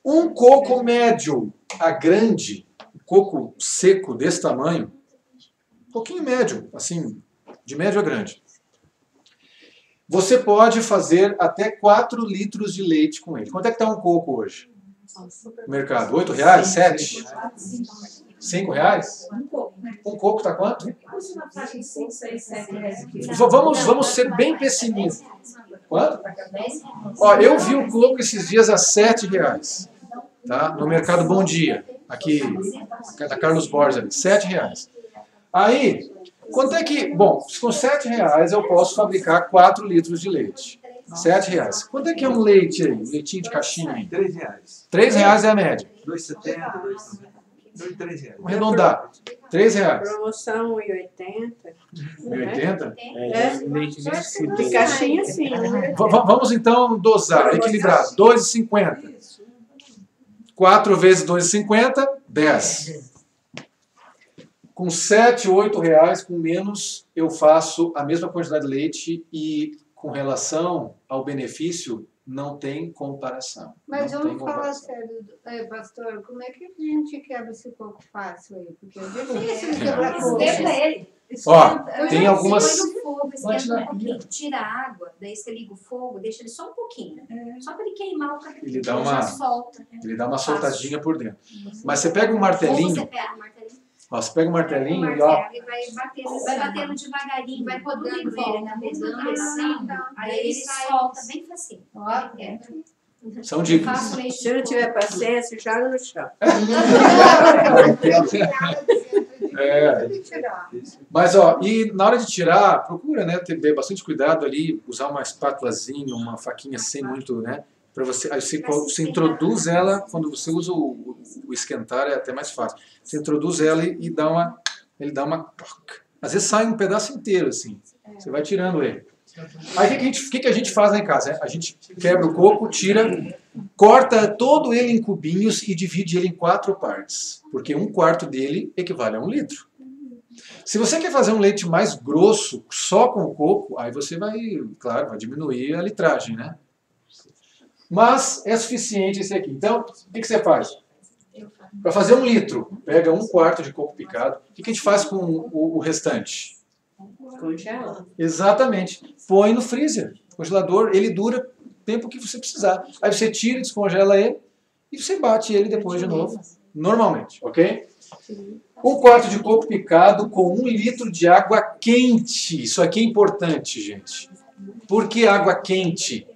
Um coco médio a grande, coco seco desse tamanho, um pouquinho médio, assim, de médio a grande, Você pode fazer até 4 litros de leite com ele. Quanto é que está um coco hoje? No mercado? R$ 8? 7? R$ 5? Um coco está quanto? Vamos ser bem pessimistas. Quanto? Ó, eu vi um coco esses dias a R$ 7. Tá? No mercado Bom Dia. Aqui, da Carlos Borges ali. R$ 7. Aí, quanto é que... Bom, com R$ 7 eu posso fabricar 4 litros de leite. R$ 7. Quanto é que é um leite aí? Um leitinho de caixinha aí? R$ 3. R$ 3 é a média. 2,70, 2,90. R$ 3. Vamos arredondar. R$ 3. Promoção R$1,80. R$1,80? Leite vencido. De caixinha, sim. Vamos então dosar, equilibrar. R$ 2,50. 4 vezes 2,50, 10. Com R$ 7, R$ 8 com menos, eu faço a mesma quantidade de leite e com relação ao benefício, não tem comparação. Mas não vamos tem falar comparação. sério, pastor, como é que a gente quebra esse coco fácil aí? Porque é difícil de quebrar coco. Esquenta ele. Ó, tem algumas... Põe no fogo, esquenta um pouquinho, tira a água, daí você liga o fogo, deixa ele só um pouquinho. Só para ele queimar o cabelo. Ele dá já uma, solta. ele dá uma soltadinha por dentro. Mas você pega um martelinho, Ou você pega um martelinho. ó, você pega um martelinho e ó, Martelo, e vai batendo devagarinho, vai rodando ele na mesma direção, aí ele solta bem facinho. são dicas. Se não tiver paciência, joga no chão. É. Mas ó, e na hora de tirar, procura, né, ter bastante cuidado ali, usar uma espátulazinha, uma faquinha sem muito, né, para você, aí você introduz ela, quando você usa o esquentar é até mais fácil. Você introduz ela e ele dá uma, às vezes sai um pedaço inteiro assim. Você vai tirando ele. Aí o que a gente faz lá em casa? A gente quebra o coco, tira, corta todo ele em cubinhos e divide ele em 4 partes. Porque 1/4 dele equivale a 1 litro. Se você quer fazer um leite mais grosso, só com o coco, aí você vai, claro, vai diminuir a litragem, né? Mas é suficiente esse aqui. Então, o que você faz? Para fazer 1 litro, pega 1/4 de coco picado. O que a gente faz com o restante? Congela. Exatamente. Põe no freezer. Congelador, ele dura o tempo que você precisar. Aí você tira, descongela ele e você bate ele depois de novo. Normalmente, ok? 1/4 de coco picado com 1 litro de água quente. Isso aqui é importante, gente. Por que água quente?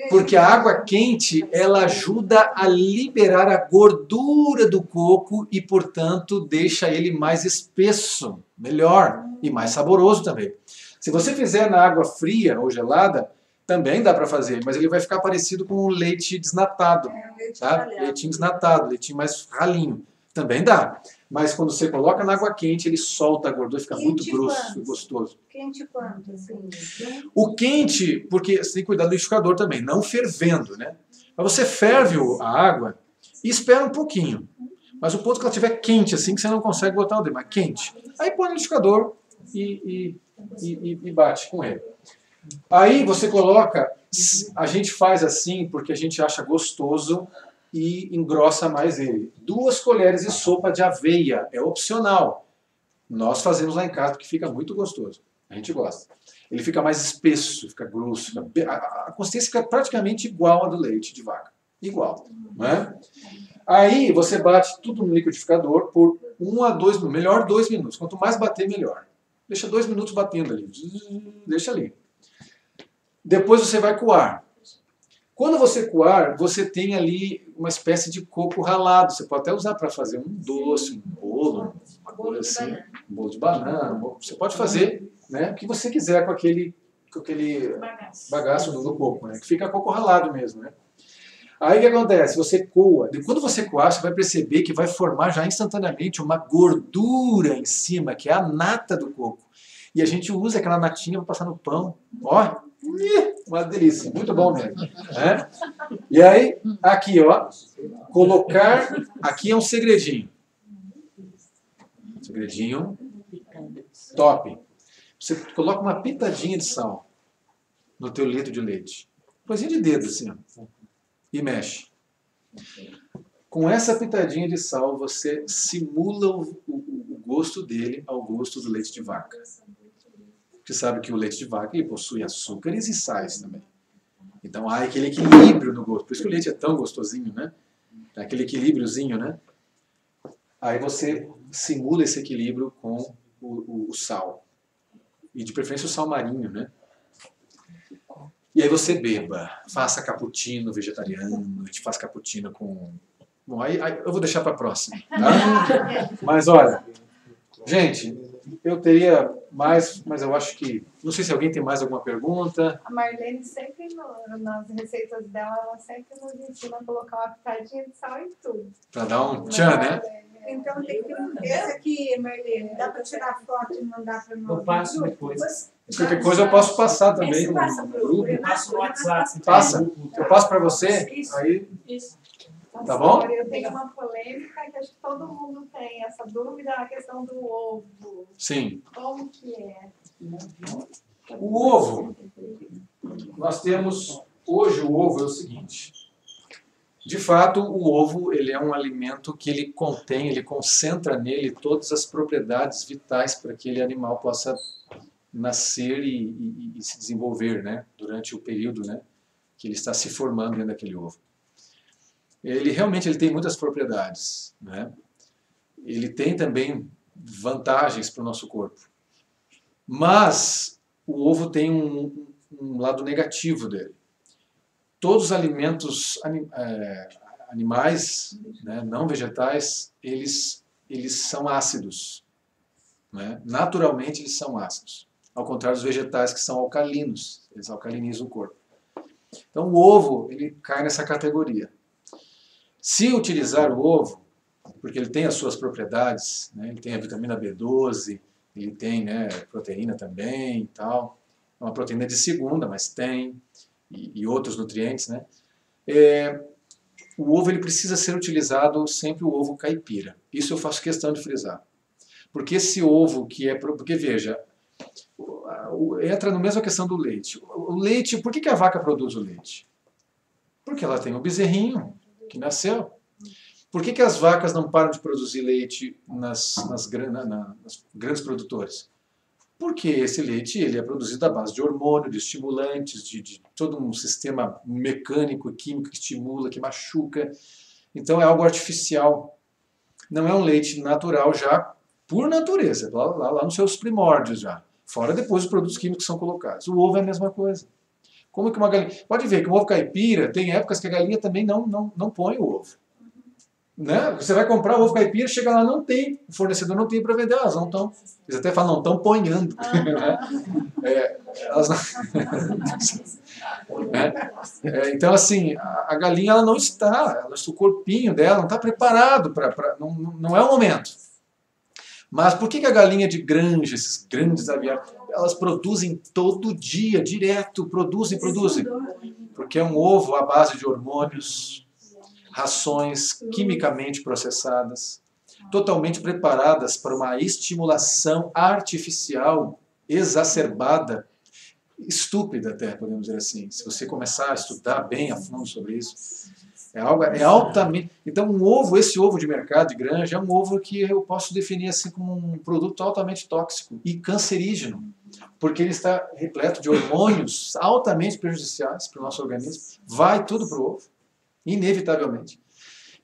Porque a água quente, ela ajuda a liberar a gordura do coco e, portanto, deixa ele mais espesso, melhor e mais saboroso também. Se você fizer na água fria ou gelada, também dá para fazer, mas ele vai ficar parecido com o leite desnatado, tá? Leitinho desnatado, leitinho mais ralinho. Também dá. Mas quando você coloca na água quente, ele solta a gordura, fica muito grosso e gostoso. Quente quanto, assim? O quente, porque você tem que cuidar do liquidificador também, não fervendo, né? Mas você ferve a água e espera um pouquinho. Mas o ponto é que ela estiver quente, assim, que você não consegue botar o dedo, mas quente. Aí põe no liquidificador e bate com ele. Aí você coloca, a gente faz assim porque a gente acha gostoso e engrossa mais ele. 2 colheres de sopa de aveia, é opcional. Nós fazemos lá em casa porque fica muito gostoso. A gente gosta. Ele fica mais espesso, fica grosso. A consistência fica praticamente igual à do leite de vaca. Igual. Né? Aí você bate tudo no liquidificador por 1 a 2 minutos. Melhor 2 minutos. Quanto mais bater, melhor. Deixa 2 minutos batendo ali. Deixa ali. Depois você vai coar. Quando você coar, você tem ali uma espécie de coco ralado. Você pode até usar para fazer um doce, um bolo, uma coisa assim. Um bolo de banana. Você pode fazer, né, o que você quiser com aquele bagaço do coco, né, que fica coco ralado mesmo. Né? Aí o que acontece? Você coa. Quando você coar, você vai perceber que vai formar já instantaneamente uma gordura em cima, que é a nata do coco. E a gente usa aquela natinha para passar no pão. Ó, uma delícia, muito bom mesmo. Né? E aí, aqui, ó, colocar, aqui é um segredinho. Segredinho top. Você coloca uma pitadinha de sal no teu litro de leite. Coisinha de dedo, assim, ó, e mexe. Com essa pitadinha de sal, você simula o gosto dele ao gosto do leite de vaca. Porque sabe que o leite de vaca ele possui açúcares e sais também. Então há aquele equilíbrio no gosto. Por isso que o leite é tão gostosinho, né? É aquele equilíbriozinho, né? Aí você simula esse equilíbrio com o sal. E de preferência o sal marinho, né? E aí você beba. Faça cappuccino vegetariano. A gente faz cappuccino com... Bom, aí eu vou deixar para a próxima, tá? Mas olha, gente, eu teria mais, mas eu acho que... Não sei se alguém tem mais alguma pergunta. A Marlene sempre, nas receitas dela, ela sempre nos ensina a colocar uma pitadinha de sal em tudo. Para dar um tchan, né? Então tem que... Esse aqui, Marlene, dá para tirar foto e mandar para nós? Eu passo depois. Qualquer coisa eu posso passar também no grupo. Eu passo no WhatsApp. Passa. Eu passo para você, aí... Tá bom? Eu tenho uma polêmica que acho que todo mundo tem essa dúvida, a questão do ovo. Sim. Como que é? O ovo. Nós temos... Hoje o ovo é o seguinte. De fato, o ovo ele é um alimento que ele contém, ele concentra nele todas as propriedades vitais para que aquele animal possa nascer e se desenvolver, né? Durante o período, né? Que ele está se formando dentro daquele ovo. Ele realmente tem muitas propriedades, né? Ele tem também vantagens para o nosso corpo. Mas o ovo tem um lado negativo dele. Todos os alimentos animais, né, não vegetais, eles são ácidos, né? Naturalmente eles são ácidos. Ao contrário dos vegetais que são alcalinos, eles alcalinizam o corpo. Então o ovo ele cai nessa categoria. Se utilizar o ovo, porque ele tem as suas propriedades, né, ele tem a vitamina B12, ele tem, né, proteína também e tal, é uma proteína de segunda, mas tem, e outros nutrientes, né? O ovo ele precisa ser utilizado sempre o ovo caipira. Isso eu faço questão de frisar. Porque esse ovo que é... Porque veja, entra na mesma questão do leite. O leite, por que a vaca produz o leite? Porque ela tem o bezerrinho que nasceu. Por que as vacas não param de produzir leite nas grandes produtores? Porque esse leite ele é produzido à base de hormônio, de estimulantes, de todo um sistema mecânico e químico que estimula, que machuca. Então é algo artificial. Não é um leite natural já por natureza, lá nos seus primórdios já. Fora depois os produtos químicos que são colocados. O ovo é a mesma coisa. Como que uma galinha... Pode ver que o ovo caipira, tem épocas que a galinha também não põe o ovo. Né? Você vai comprar o ovo caipira, chega lá, não tem, o fornecedor não tem para vender, elas não estão, eles até falam, não estão ponhando. Elas não... então assim, a galinha ela não está, o corpinho dela não está preparado, não é o momento. Mas por que a galinha de granja, esses grandes aviários, elas produzem todo dia, direto, produzem? Porque é um ovo à base de hormônios, rações quimicamente processadas, totalmente preparadas para uma estimulação artificial, exacerbada, estúpida até, podemos dizer assim. Se você começar a estudar bem a fundo sobre isso, é altamente... Então esse ovo de mercado, de granja, é um ovo que eu posso definir assim como um produto altamente tóxico e cancerígeno, porque ele está repleto de hormônios altamente prejudiciais para o nosso organismo. Vai tudo para o ovo. Inevitavelmente.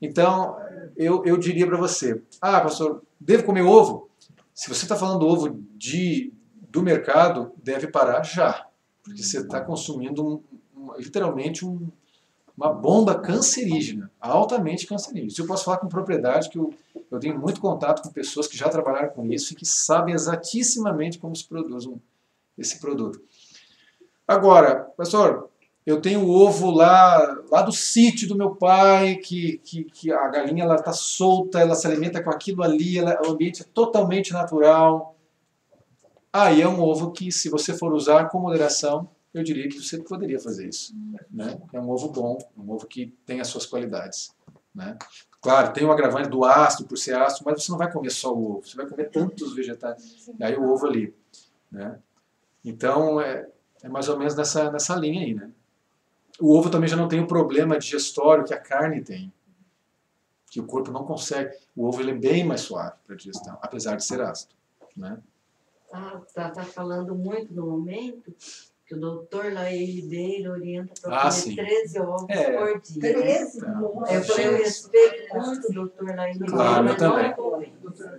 Então, eu diria para você, pastor, devo comer ovo? Se você está falando do ovo do mercado, deve parar já. Porque você está consumindo literalmente uma bomba cancerígena, altamente cancerígena. Isso eu posso falar com propriedade, que eu tenho muito contato com pessoas que já trabalharam com isso e que sabem exatissimamente como se produz esse produto. Agora, pastor, eu tenho o ovo lá do sítio do meu pai, que a galinha está solta, ela se alimenta com aquilo ali, o ambiente é totalmente natural. Aí é um ovo que, se você for usar com moderação, eu diria que você poderia fazer isso. Né? É um ovo bom, um ovo que tem as suas qualidades. Né? Claro, tem o agravante do ácido, por ser ácido, mas você não vai comer só o ovo, você vai comer tantos vegetais. E aí o ovo ali. Né? Então, é mais ou menos nessa linha aí, né? O ovo também já não tem o problema digestório que a carne tem, que o corpo não consegue. O ovo ele é bem mais suave para digestão, apesar de ser ácido. Né? Tá falando muito no momento que o doutor Laí Ribeiro orienta para comer 13 ovos por dia. 13? Eu respeito muito o doutor Laí Ribeiro. Claro, eu também.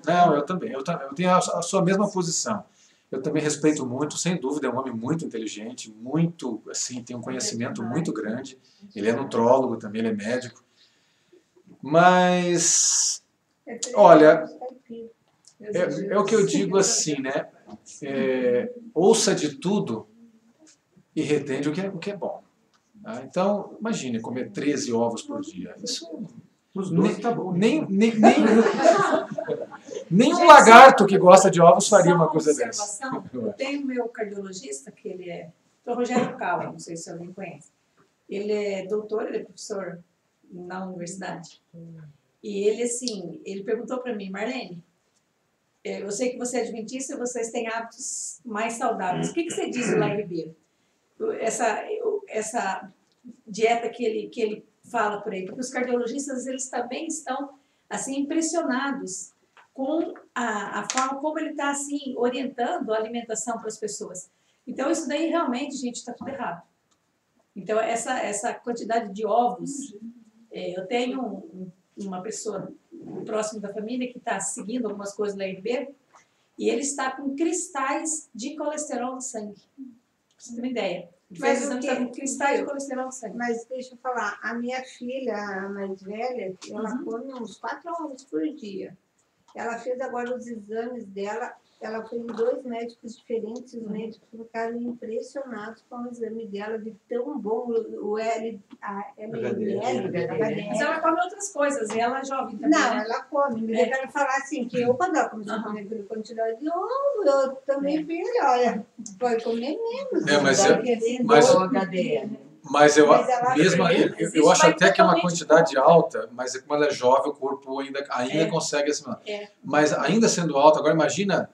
Não, eu também. Eu tenho a sua mesma posição. Eu também respeito muito, sem dúvida, é um homem muito inteligente, muito, assim, tem um conhecimento muito grande. Ele é nutrólogo também, ele é médico. Mas, olha, é o que eu digo assim, né? Ouça de tudo e retende o que é bom. Tá? Então, imagine comer 13 ovos por dia. Isso Os dois tá bom. Nem um lagarto que gosta de ovos faria uma coisa dessa. Eu tenho meu cardiologista, que ele é o Rogério Cala, não sei se alguém conhece. Ele é doutor, ele é professor na universidade. E ele, assim, ele perguntou para mim, Marlene, eu sei que você é adventista e vocês têm hábitos mais saudáveis. O que você diz do Laí Ribeiro? Essa dieta que ele fala por aí, porque os cardiologistas, eles também estão, assim, impressionados com a forma como ele está, assim, orientando a alimentação para as pessoas. Então, isso daí, realmente, gente, está tudo errado. Então, essa quantidade de ovos, eu tenho uma pessoa próximo da família que está seguindo algumas coisas do Laí Ribeiro, e ele está com cristais de colesterol no sangue. Pra você ter uma ideia. Mas Está com cristais de colesterol no sangue. Mas deixa eu falar, a minha filha, a mais velha, ela come uns 4 ovos por dia. Ela fez agora os exames dela, ela foi em 2 médicos diferentes, os médicos ficaram impressionados com o exame dela, de tão bom o LDL. Mas ela come outras coisas, e ela é jovem também. Não, né? ela come. Mas eu quero falar assim, que eu, quando ela começou a comer aquela quantidade de ovo, eu também vi, olha, pode comer menos. Mas eu acho até que é uma quantidade alta, mas como ela é jovem, o corpo ainda consegue assimilar. Mas ainda sendo alta, agora imagina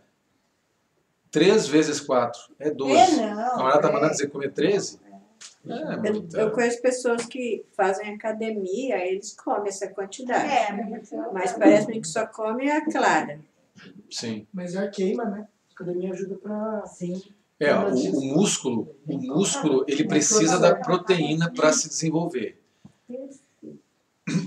3 vezes 4, é 12. A camarada está mandando dizer comer 13? Eu conheço pessoas que fazem academia, eles comem essa quantidade. Mas parece-me que só come a clara. Sim. Mas já queima, né? A academia ajuda para... Sim. O músculo, ele precisa da proteína para se desenvolver.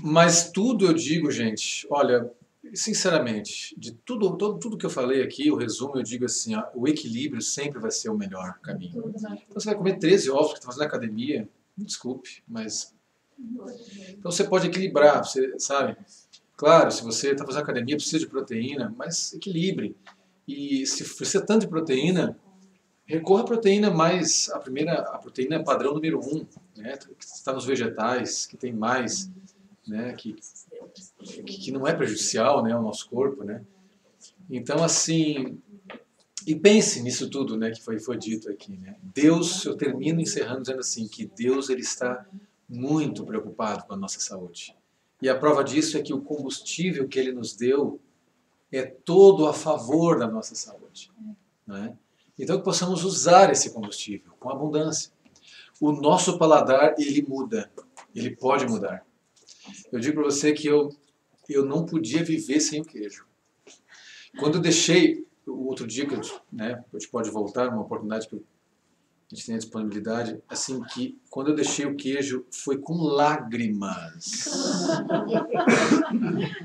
Mas tudo eu digo, gente, olha, sinceramente, de tudo que eu falei aqui, o resumo, eu digo assim, ó, o equilíbrio sempre vai ser o melhor caminho. Então você vai comer 13 ovos que está fazendo academia, me desculpe, mas... Então você pode equilibrar, você sabe? Claro, se você está fazendo academia, precisa de proteína, mas equilibre. E se precisa tanto de proteína, recorra à proteína mais, a proteína padrão número 1, né, que está nos vegetais, que tem mais, né, que não é prejudicial, né, ao nosso corpo, né. Então, assim, e pense nisso tudo, né, que foi dito aqui, né. Deus, eu termino encerrando dizendo assim, que Deus, ele está muito preocupado com a nossa saúde. E a prova disso é que o combustível que ele nos deu é todo a favor da nossa saúde, né. Então, que possamos usar esse combustível com abundância. O nosso paladar, ele muda. Ele pode mudar. Eu digo para você que eu não podia viver sem o queijo. Quando eu deixei, o outro dia, que a gente pode voltar, uma oportunidade que a gente tem a disponibilidade, assim, que quando eu deixei o queijo, foi com lágrimas.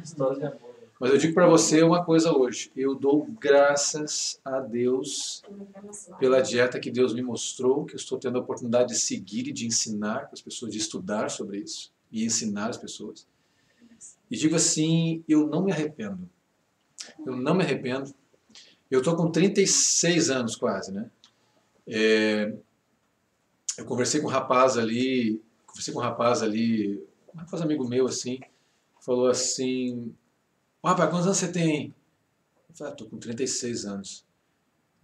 História de amor. Mas eu digo para você uma coisa hoje, eu dou graças a Deus pela dieta que Deus me mostrou, que eu estou tendo a oportunidade de seguir e de ensinar para as pessoas, de estudar sobre isso e ensinar as pessoas. E digo assim, eu não me arrependo. Eu não me arrependo. Eu estou com 36 anos quase, né? Eu conversei com um rapaz ali, um rapaz amigo meu assim, falou assim... Rapaz, quantos anos você tem? Eu falei, estou com 36 anos.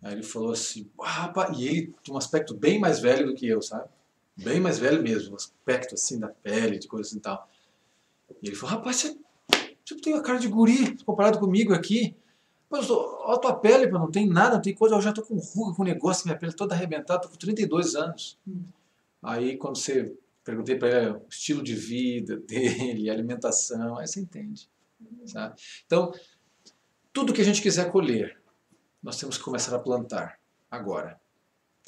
Aí ele falou assim, rapaz, e ele tinha um aspecto bem mais velho do que eu, sabe? Bem mais velho mesmo, um aspecto assim da pele, de coisa assim e tal. E ele falou, rapaz, você tem a cara de guri comparado comigo aqui. Mas olha a tua pele, não tem nada, não tem coisa, eu já estou com ruga, com negócio, minha pele toda arrebentada, estou com 32 anos. Aí quando você perguntei para ele o estilo de vida dele, a alimentação, aí você entende. Sabe? Então, tudo que a gente quiser colher, nós temos que começar a plantar agora.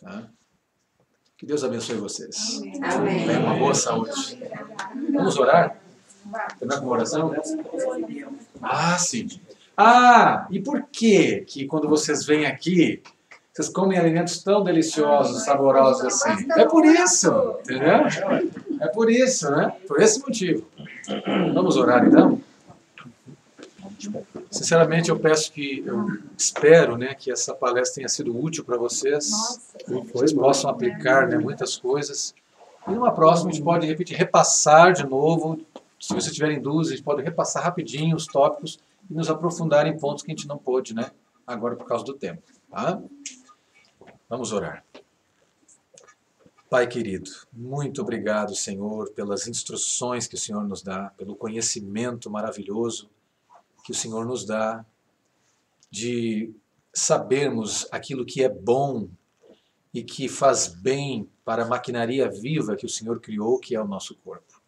Tá? Que Deus abençoe vocês. Amém. Tenham uma boa saúde. Vamos orar? Terminar com uma oração? Ah, sim. Ah, e por que quando vocês vêm aqui, vocês comem alimentos tão deliciosos, saborosos assim? É por isso, entendeu? É por isso, né? Por esse motivo. Vamos orar, então? Sinceramente, eu espero, né, que essa palestra tenha sido útil para vocês. Vocês possam aplicar, né, muitas coisas. E numa próxima a gente pode repassar de novo. Se vocês tiverem dúvidas, a gente pode repassar rapidinho os tópicos e nos aprofundar em pontos que a gente não pôde, né, agora por causa do tempo. Tá? Vamos orar. Pai querido, muito obrigado, Senhor, pelas instruções que o Senhor nos dá, pelo conhecimento maravilhoso que o Senhor nos dá, de sabermos aquilo que é bom e que faz bem para a maquinaria viva que o Senhor criou, que é o nosso corpo.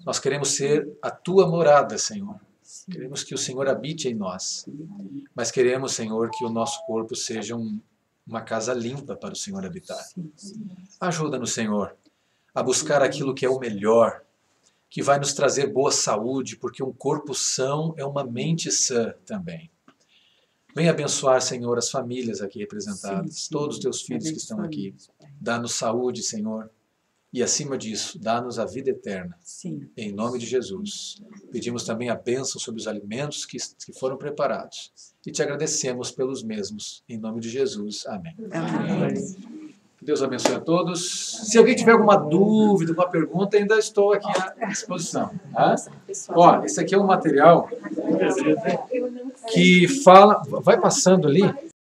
Nós queremos ser a Tua morada, Senhor. Queremos que o Senhor habite em nós, mas queremos, Senhor, que o nosso corpo seja uma casa limpa para o Senhor habitar. Ajuda-nos, Senhor, a buscar aquilo que é o melhor, que vai nos trazer boa saúde, porque um corpo são é uma mente sã também. Venha abençoar, Senhor, as famílias aqui representadas, todos os teus filhos que estão aqui. Dá-nos saúde, Senhor, e acima disso, dá-nos a vida eterna. Em nome de Jesus. Pedimos também a bênção sobre os alimentos que foram preparados. E te agradecemos pelos mesmos. Em nome de Jesus. Amém. Amém. Que Deus abençoe a todos. Se alguém tiver alguma dúvida, alguma pergunta, ainda estou aqui à disposição. Tá? Ó, esse aqui é um material que fala... Vai passando ali.